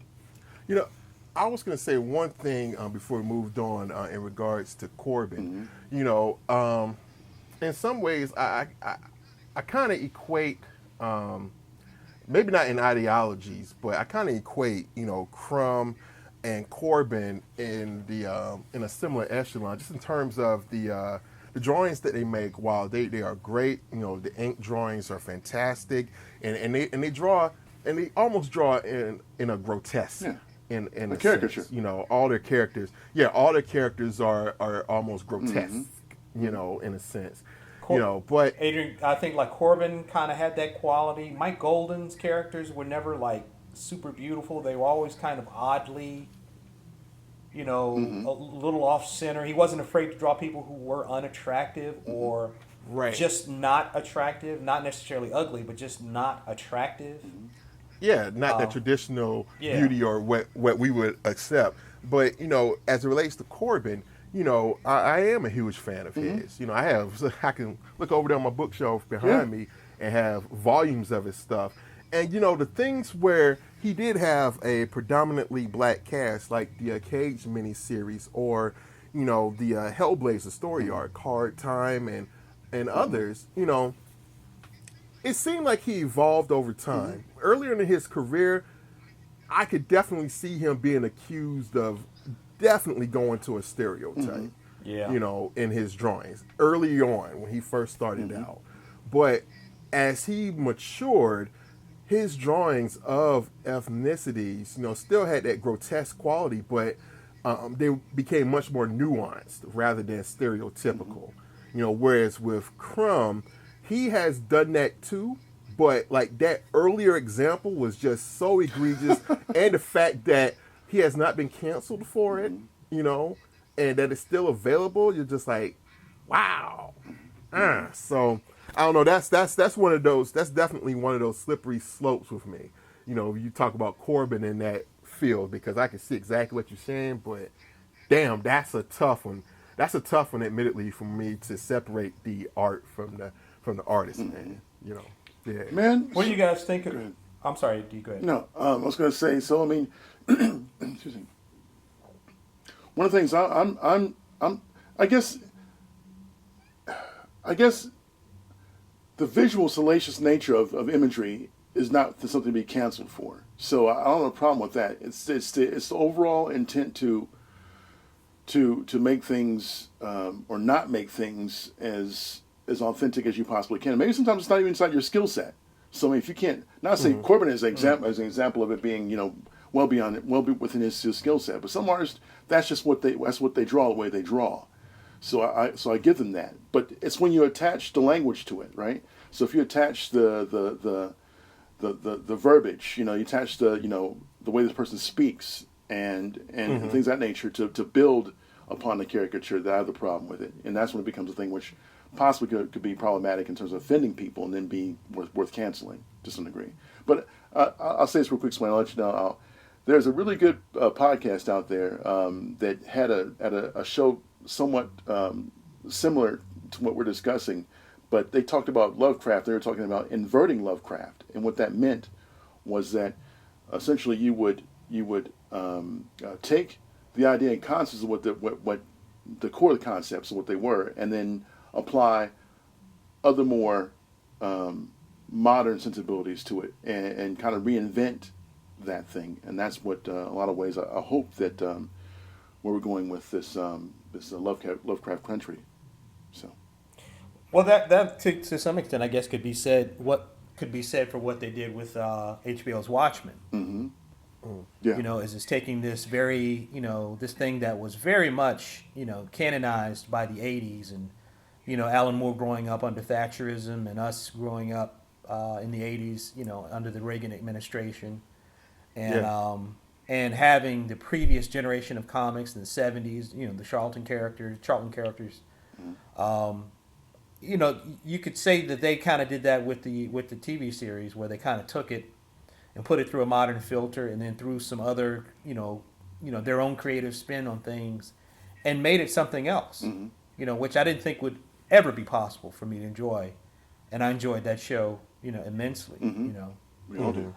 I was going to say one thing before we moved on in regards to Corbin. In some ways, I kind of equate, maybe not in ideologies, but I kind of equate, Crumb and Corbin in a similar echelon, just in terms of the drawings that they make. While they are great, the ink drawings are fantastic, and they almost draw in a grotesque. Yeah. In a caricature. Sense. All their characters. Yeah, all their characters are almost grotesque. In a sense. But Adrian, I think like Corbin kind of had that quality. Mike Golden's characters were never like super beautiful. They were always kind of oddly, a little off center. He wasn't afraid to draw people who were unattractive or just not attractive, not necessarily ugly, but just not attractive. Yeah, not that traditional beauty or what we would accept. But, as it relates to Corbin, I am a huge fan of his. I can look over there on my bookshelf behind me and have volumes of his stuff. And, the things where he did have a predominantly black cast, like the Cage miniseries or, the Hellblazer story arc, Hard Time and others, it seemed like he evolved over time. Earlier in his career, I could definitely see him being accused of definitely going to a stereotype, in his drawings early on when he first started out. But as he matured, his drawings of ethnicities, still had that grotesque quality, but they became much more nuanced rather than stereotypical. Whereas with Crumb, he has done that too, but like that earlier example was just so egregious, and the fact that he has not been canceled for it, and that it's still available, you're just like, wow. So I don't know. That's one of those. That's definitely one of those slippery slopes with me. You talk about Corbin in that field, because I can see exactly what you're saying, but damn, that's a tough one. That's a tough one, admittedly, for me to separate the art from the artist, man. Yeah. Man, what do you guys think of? I'm sorry, do you go ahead? No, I was going to say. So I mean, excuse me. One of the things I guess the visual salacious nature of imagery is not something to be canceled for. So I don't have a problem with that. It's the overall intent to make things or not make things as authentic as you possibly can. Maybe sometimes it's not even inside your skill set. So I mean, if you can't, not say Corbin as an example of it being well within his skill set, but some artists that's what they draw the way they draw. So I give them that. But it's when you attach the language to it, right? So if you attach the verbiage, you attach the way this person speaks and things of that nature to build upon the caricature, that I have the problem with it, and that's when it becomes a thing which possibly could be problematic in terms of offending people and then be worth canceling to some degree. But I'll say this real quick, so I'll let you know. There's a really good podcast out there that had a show somewhat similar to what we're discussing, but they talked about Lovecraft. They were talking about inverting Lovecraft, and what that meant was that essentially you would take the idea and concepts of what the core of the concepts of what they were, and then apply other more modern sensibilities to it, and kind of reinvent that thing. And that's what a lot of ways I hope that where we're going with this Lovecraft Country. So, well, that to some extent, I guess, could be said. What could be said for what they did with HBO's Watchmen. Mm-hmm. Yeah. Is it's taking this very, this thing that was very much, canonized by the 80s, and, Alan Moore growing up under Thatcherism and us growing up in the 80s, under the Reagan administration, and having the previous generation of comics in the 70s, the Charlton characters. Mm-hmm. You could say that they kind of did that with the TV series, where they kind of took it and put it through a modern filter, and then through some other, their own creative spin on things, and made it something else, which I didn't think would ever be possible for me to enjoy, and I enjoyed that show, immensely, We all do.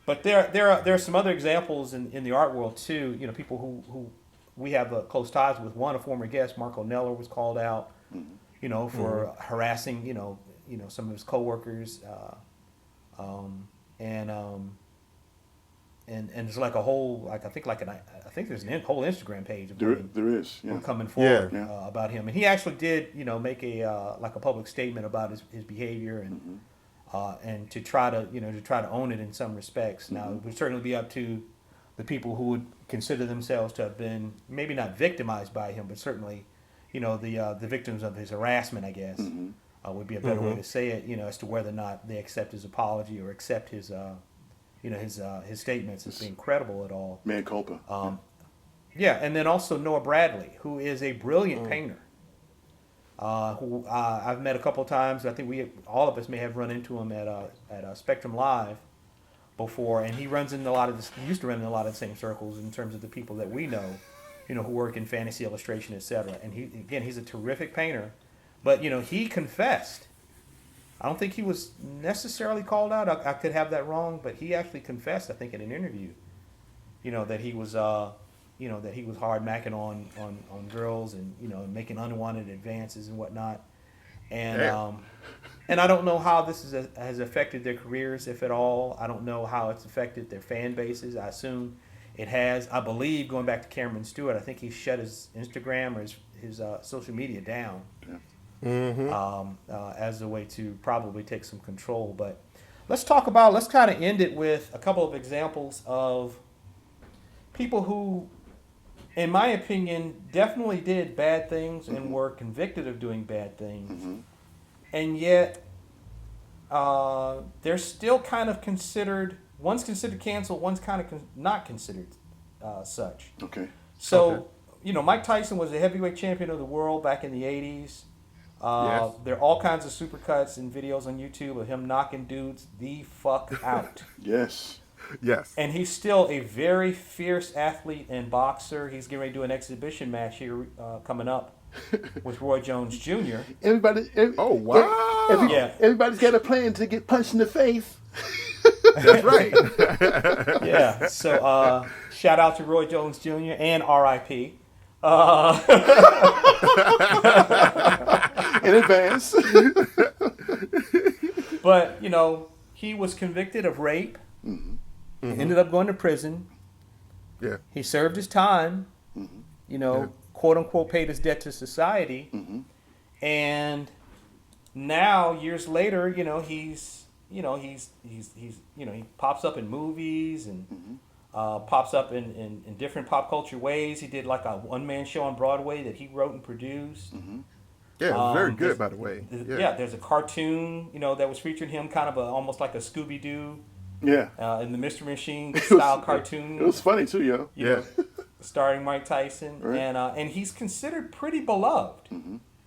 But there are some other examples in the art world too. People who we have close ties with. One, a former guest, Marco Neller, was called out, for harassing, some of his coworkers, and there's like a whole, I think there's a whole Instagram page of there is coming forward about him, and he actually did make a public statement about his behavior and to try to own it in some respects. Now it would certainly be up to the people who would consider themselves to have been maybe not victimized by him, but certainly the victims of his harassment, I guess, would be a better way to say it, as to whether or not they accept his apology or accept his his statements as being credible at all. Mea culpa. And then also Noah Bradley, who is a brilliant painter, who I've met a couple of times. I think all of us may have run into him at Spectrum Live before, and he used to run in a lot of the same circles in terms of the people that we know, who work in fantasy illustration, etc. And he's a terrific painter, but he confessed. I don't think he was necessarily called out. I could have that wrong, but he actually confessed, I think, in an interview, that he was, that he was hard macking on girls and making unwanted advances and whatnot, and and I don't know how this has affected their careers, if at all. I don't know how it's affected their fan bases. I assume it has. I believe, going back to Cameron Stewart, I think he shut his Instagram or his social media down. As a way to probably take some control. But let's kind of end it with a couple of examples of people who, in my opinion, definitely did bad things and were convicted of doing bad things, and yet they're still kind of considered. One's considered canceled. One's kind of not considered such. Okay. So Mike Tyson was a heavyweight champion of the world back in the '80s. There are all kinds of supercuts and videos on YouTube of him knocking dudes the fuck out. Yes. And he's still a very fierce athlete and boxer. He's getting ready to do an exhibition match here coming up with Roy Jones Jr. Everybody's got a plan to get punched in the face. That's right. Yeah. So shout out to Roy Jones Jr. and R.I.P. In advance. But he was convicted of rape. Ended up going to prison. Yeah. He served his time. Quote unquote paid his debt to society. And now years later, he pops up in movies and pops up in different pop culture ways. He did like a one-man show on Broadway that he wrote and produced. Yeah, it was very good, by the way. There's a cartoon, that was featuring him, kind of almost like a Scooby-Doo. Yeah. In the Mystery Machine style cartoon. It was funny too, yo. Yeah. Starring Mike Tyson, right. And he's considered pretty beloved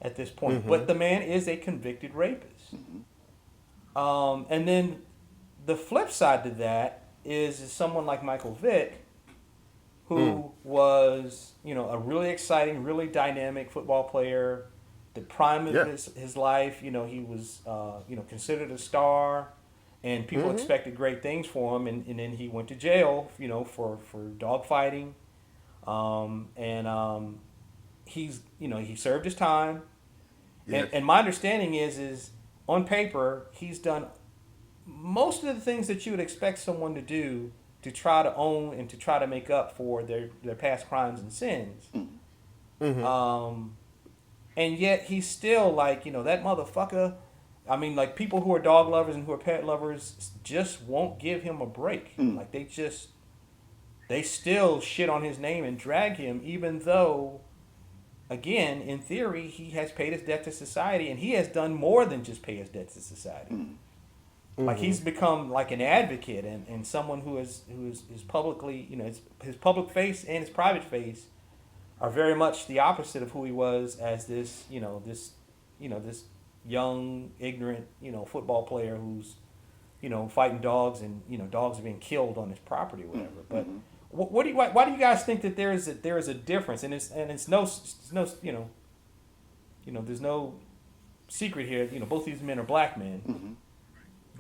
at this point. But the man is a convicted rapist. And then the flip side to that is someone like Michael Vick, who was, a really exciting, really dynamic football player. The prime of his life, he was, considered a star, and people expected great things for him. And then he went to jail, for dogfighting. He's, he served his time. Yes. And my understanding is on paper, he's done most of the things that you would expect someone to do to try to own and to try to make up for their past crimes and sins. And yet he's still like, that motherfucker. I mean, like, people who are dog lovers and who are pet lovers just won't give him a break. Like, they still shit on his name and drag him, even though, again, in theory, he has paid his debt to society, and he has done more than just pay his debt to society. Like, he's become like an advocate and someone who is publicly, his public face and his private face are very much the opposite of who he was as this young, ignorant, football player who's, fighting dogs and dogs are being killed on his property or whatever. But why do you guys think that there is a difference? And it's no there's no secret here. Both these men are black men. Mm-hmm.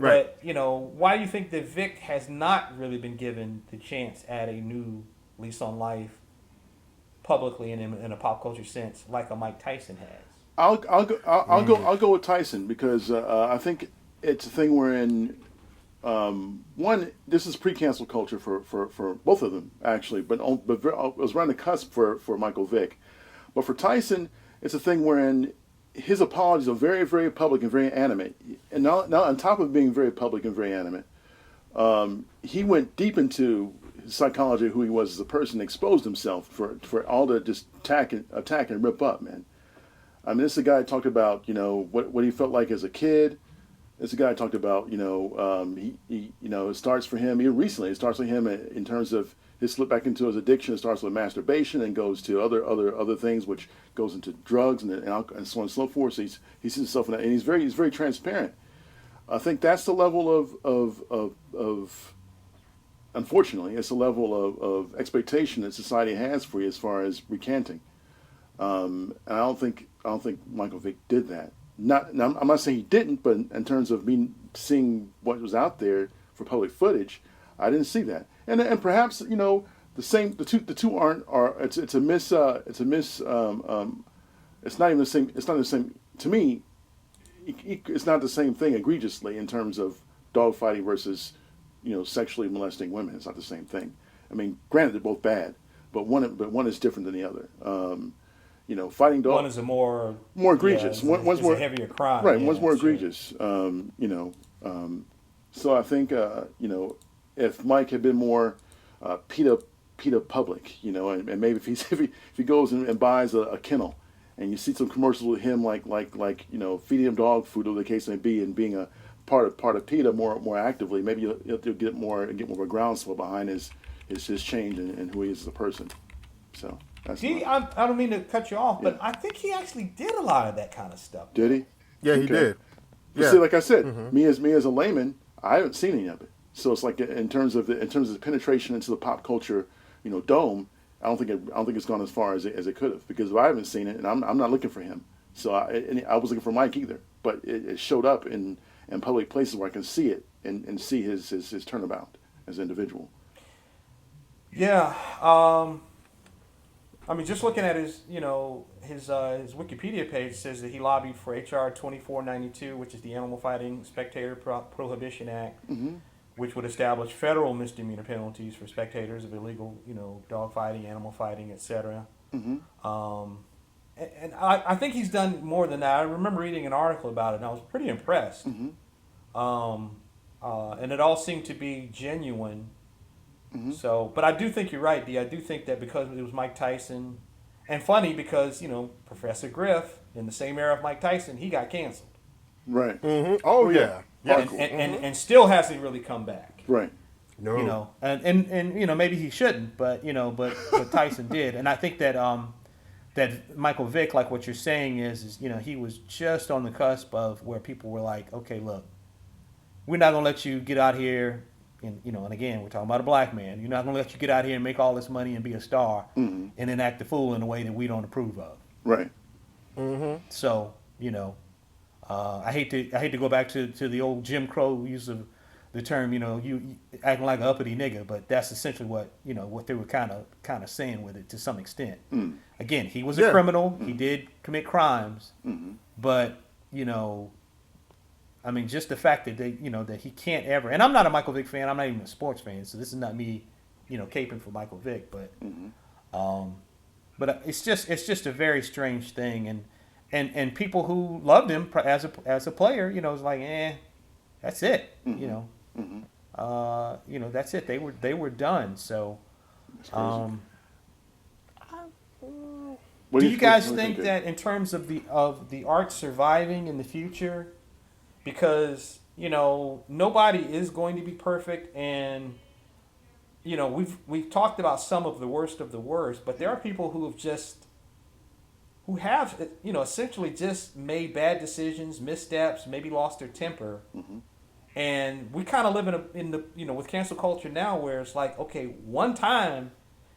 Right. But why do you think that Vic has not really been given the chance at a new lease on life publicly and in a pop culture sense, like a Mike Tyson has? I'll go with Tyson because I think it's a thing wherein one, this is pre-cancel culture for both of them actually, but it was around the cusp for Michael Vick. But for Tyson, it's a thing wherein his apologies are very, very public and very animate. And now on top of being very public and very animate, he went deep into his psychology of who he was as a person, exposed himself for all the just attack and rip up, man. I mean, this is a guy who talked about, what he felt like as a kid. This is a guy who talked about, it starts for him, even recently, it starts with him in terms of his slip back into his addiction. It starts with masturbation and goes to other things, which goes into drugs and so on and so forth. So he sees himself in that, and he's very transparent. I think that's the level of unfortunately, it's the level of expectation that society has for you as far as recanting. And I don't think Michael Vick did that. I'm not saying he didn't, but in terms of me seeing what was out there for public footage, I didn't see that. And perhaps the two aren't it's not even the same. It's not the same to me. It's not the same thing egregiously in terms of dogfighting versus sexually molesting women. It's not the same thing. I mean, granted, they're both bad, but one is different than the other. Fighting dogs. One is a more egregious. One's more a heavier crime. Right. Yeah, one's more egregious. So I think if Mike had been more PETA public, and maybe if he goes and buys a kennel, and you see some commercials with him like feeding him dog food or the case may be, and being a part of PETA more actively, maybe you'll get more of a groundswell behind his change and who he is as a person. So. I don't mean to cut you off, but I think he actually did a lot of that kind of stuff. Did he? Yeah, he did. But see, like I said, me as a layman, I haven't seen any of it. So it's like in terms of the penetration into the pop culture, dome, I don't think it's gone as far as it could have, because if I haven't seen it, and I'm not looking for him, so I was looking for Mike either, but it showed up in public places where I can see it and see his turnabout as an individual. Yeah. I mean, just looking at his Wikipedia page says that he lobbied for H.R. 2492, which is the Animal Fighting Spectator Prohibition Act, which would establish federal misdemeanor penalties for spectators of illegal, dog fighting, animal fighting, etc. And I think he's done more than that. I remember reading an article about it, and I was pretty impressed. And it all seemed to be genuine. So, but I do think you're right, Dee. I do think that because it was Mike Tyson, and funny because Professor Griff, in the same era of Mike Tyson, he got canceled. Right. Oh yeah. And still hasn't really come back. Right. No. And maybe he shouldn't, but Tyson did, and I think that that Michael Vick, like what you're saying is he was just on the cusp of where people were like, okay, look, we're not gonna let you get out here. And again, we're talking about a black man. You're not going to let you get out here and make all this money and be a star, and then act the fool in a way that we don't approve of. Right. So I hate to go back to the old Jim Crow use of the term. You acting like an uppity nigga, but that's essentially what what they were kind of saying with it to some extent. Again, he was a criminal. He did commit crimes, but I mean, just the fact that that he can't ever, and I'm not a Michael Vick fan. I'm not even a sports fan, so this is not me, caping for Michael Vick. But, but it's just a very strange thing, and people who loved him as a player, it's like, that's it, that's it. They were done. So, do you guys think that in terms of the art surviving in the future? Because nobody is going to be perfect, and we've talked about some of the worst, but there are people who have essentially just made bad decisions, missteps, maybe lost their temper, And we kind of live in the with cancel culture now, where it's like, okay, one time,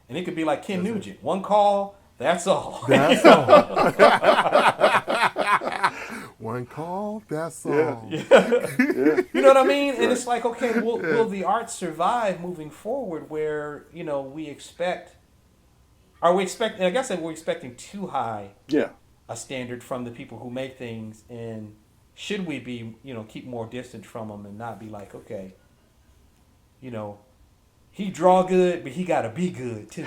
and it could be like Ken Nugent, one call, that's all. That's all. One call, that's all. Yeah. You know what I mean? And it's like, okay, will the art survive moving forward? Where we expect. Are we expecting? Like I said, we're expecting too high a standard from the people who make things, and should we be, keep more distance from them and not be like, okay, he draw good, but he gotta be good too.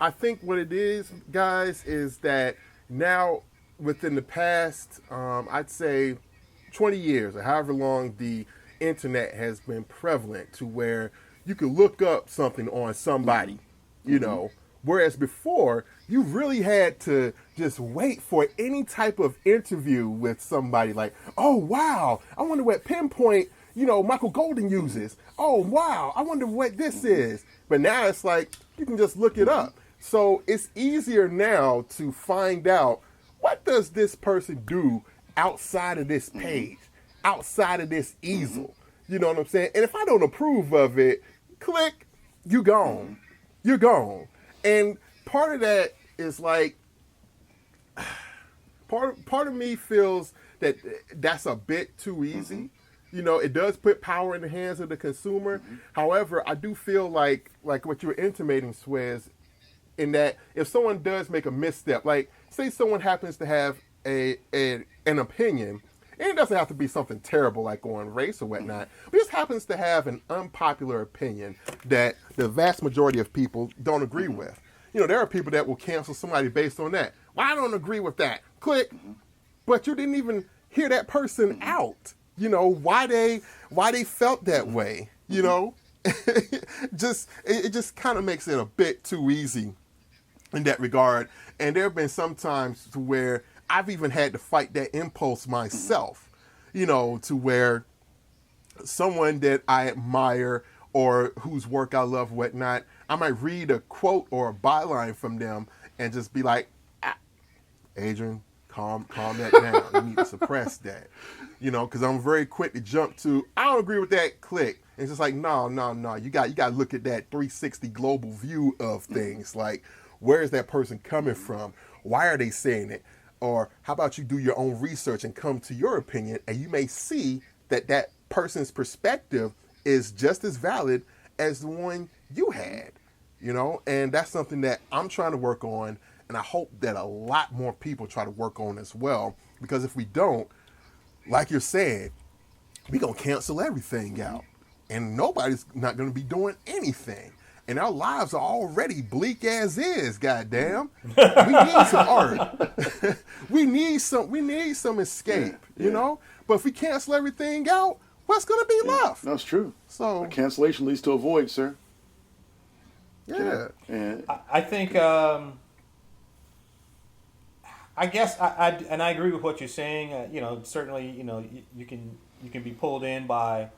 I think what it is, guys, is that now within the past, I'd say 20 years or however long the internet has been prevalent to where you can look up something on somebody, whereas before you really had to just wait for any type of interview with somebody like, oh, wow, I wonder what pinpoint, Michael Golden uses. Oh, wow, I wonder what this is. But now it's like, you can just look it up. So it's easier now to find out, what does this person do outside of this page, outside of this easel? You know what I'm saying? And if I don't approve of it, click, you gone. You're gone. And part of that is like, part of me feels that that's a bit too easy. It does put power in the hands of the consumer. However, I do feel like what you were intimating, Swez, in that if someone does make a misstep, like say someone happens to have an opinion, and it doesn't have to be something terrible like on race or whatnot, but just happens to have an unpopular opinion that the vast majority of people don't agree with. There are people that will cancel somebody based on that. Well, I don't agree with that. Click. But you didn't even hear that person out. Why they felt that way. It just kind of makes it a bit too easy in that regard. And there have been some times to where I've even had to fight that impulse myself, to where someone that I admire or whose work I love, whatnot, I might read a quote or a byline from them and just be like, Adrian, calm that down. You need to suppress that, because I'm very quick to jump to, I don't agree with that, click. And it's just like, no. You got to look at that 360 global view of things. Like, where is that person coming from? Why are they saying it? Or how about you do your own research and come to your opinion, and you may see that person's perspective is just as valid as the one you had, and that's something that I'm trying to work on, and I hope that a lot more people try to work on as well, because if we don't, like you're saying, we're going to cancel everything out, and nobody's not going to be doing anything. And our lives are already bleak as is, goddamn. We need some art. we need some escape, But if we cancel everything out, what's going to be left? That's true. So cancellation leads to a void, sir. Yeah. I think, I guess, and I agree with what you're saying. Certainly, you can be pulled in by.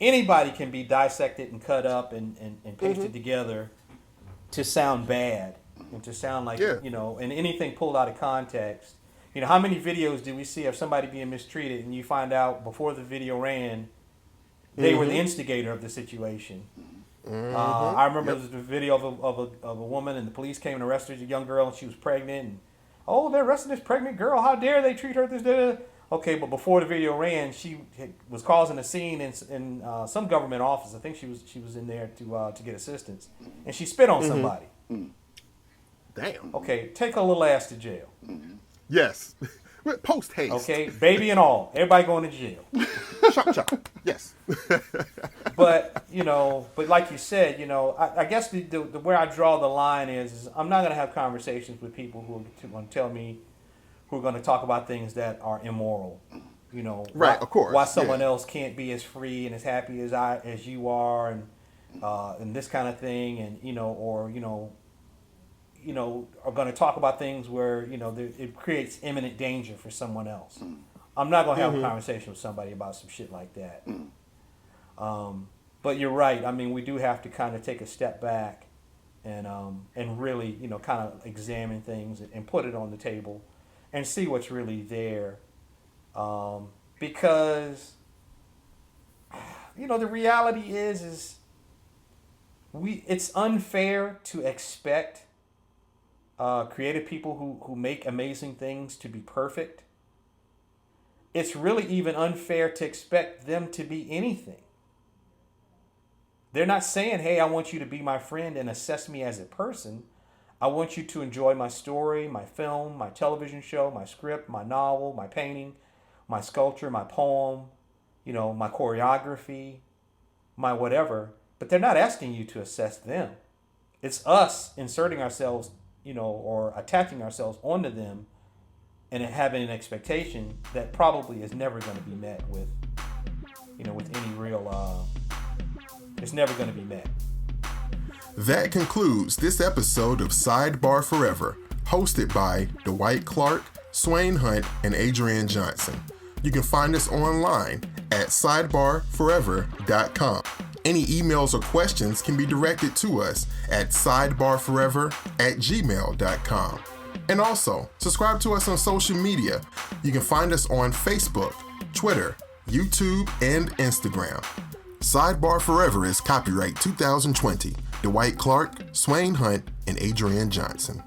Anybody can be dissected and cut up and pasted together to sound bad and to sound like, and anything pulled out of context. How many videos do we see of somebody being mistreated and you find out before the video ran, they were the instigator of the situation? I remember there was a video of a woman, and the police came and arrested a young girl, and she was pregnant. And, they arrested this pregnant girl. How dare they treat her this? Okay, but before the video ran, she was causing a scene in some government office. I think she was in there to get assistance, and she spit on somebody. Damn. Okay, take her little ass to jail. Yes. Post haste. Okay, baby and all, everybody going to jail. Chop. Yes. But but like you said, I guess the where I draw the line is I'm not going to have conversations with people who are going to tell me, who are going to talk about things that are immoral. Right, of course. Why someone else can't be as free and as happy as you are, and this kind of thing, and are going to talk about things where it creates imminent danger for someone else. I'm not going to have a conversation with somebody about some shit like that. But you're right. I mean, we do have to kind of take a step back and really kind of examine things and put it on the table and see what's really there. Because, the reality is it's unfair to expect creative people who make amazing things to be perfect. It's really even unfair to expect them to be anything. They're not saying, hey, I want you to be my friend and assess me as a person. I want you to enjoy my story, my film, my television show, my script, my novel, my painting, my sculpture, my poem, my choreography, my whatever. But they're not asking you to assess them. It's us inserting ourselves, or attaching ourselves onto them and having an expectation that probably is never going to be met with, with any real, it's never going to be met. That concludes this episode of Sidebar Forever, hosted by Dwight Clark, Swain Hunt, and Adrienne Johnson. You can find us online at sidebarforever.com. Any emails or questions can be directed to us at sidebarforever@gmail.com. And also, subscribe to us on social media. You can find us on Facebook, Twitter, YouTube, and Instagram. Sidebar Forever is copyright 2020. Dwight Clark, Swain Hunt, and Adrienne Johnson.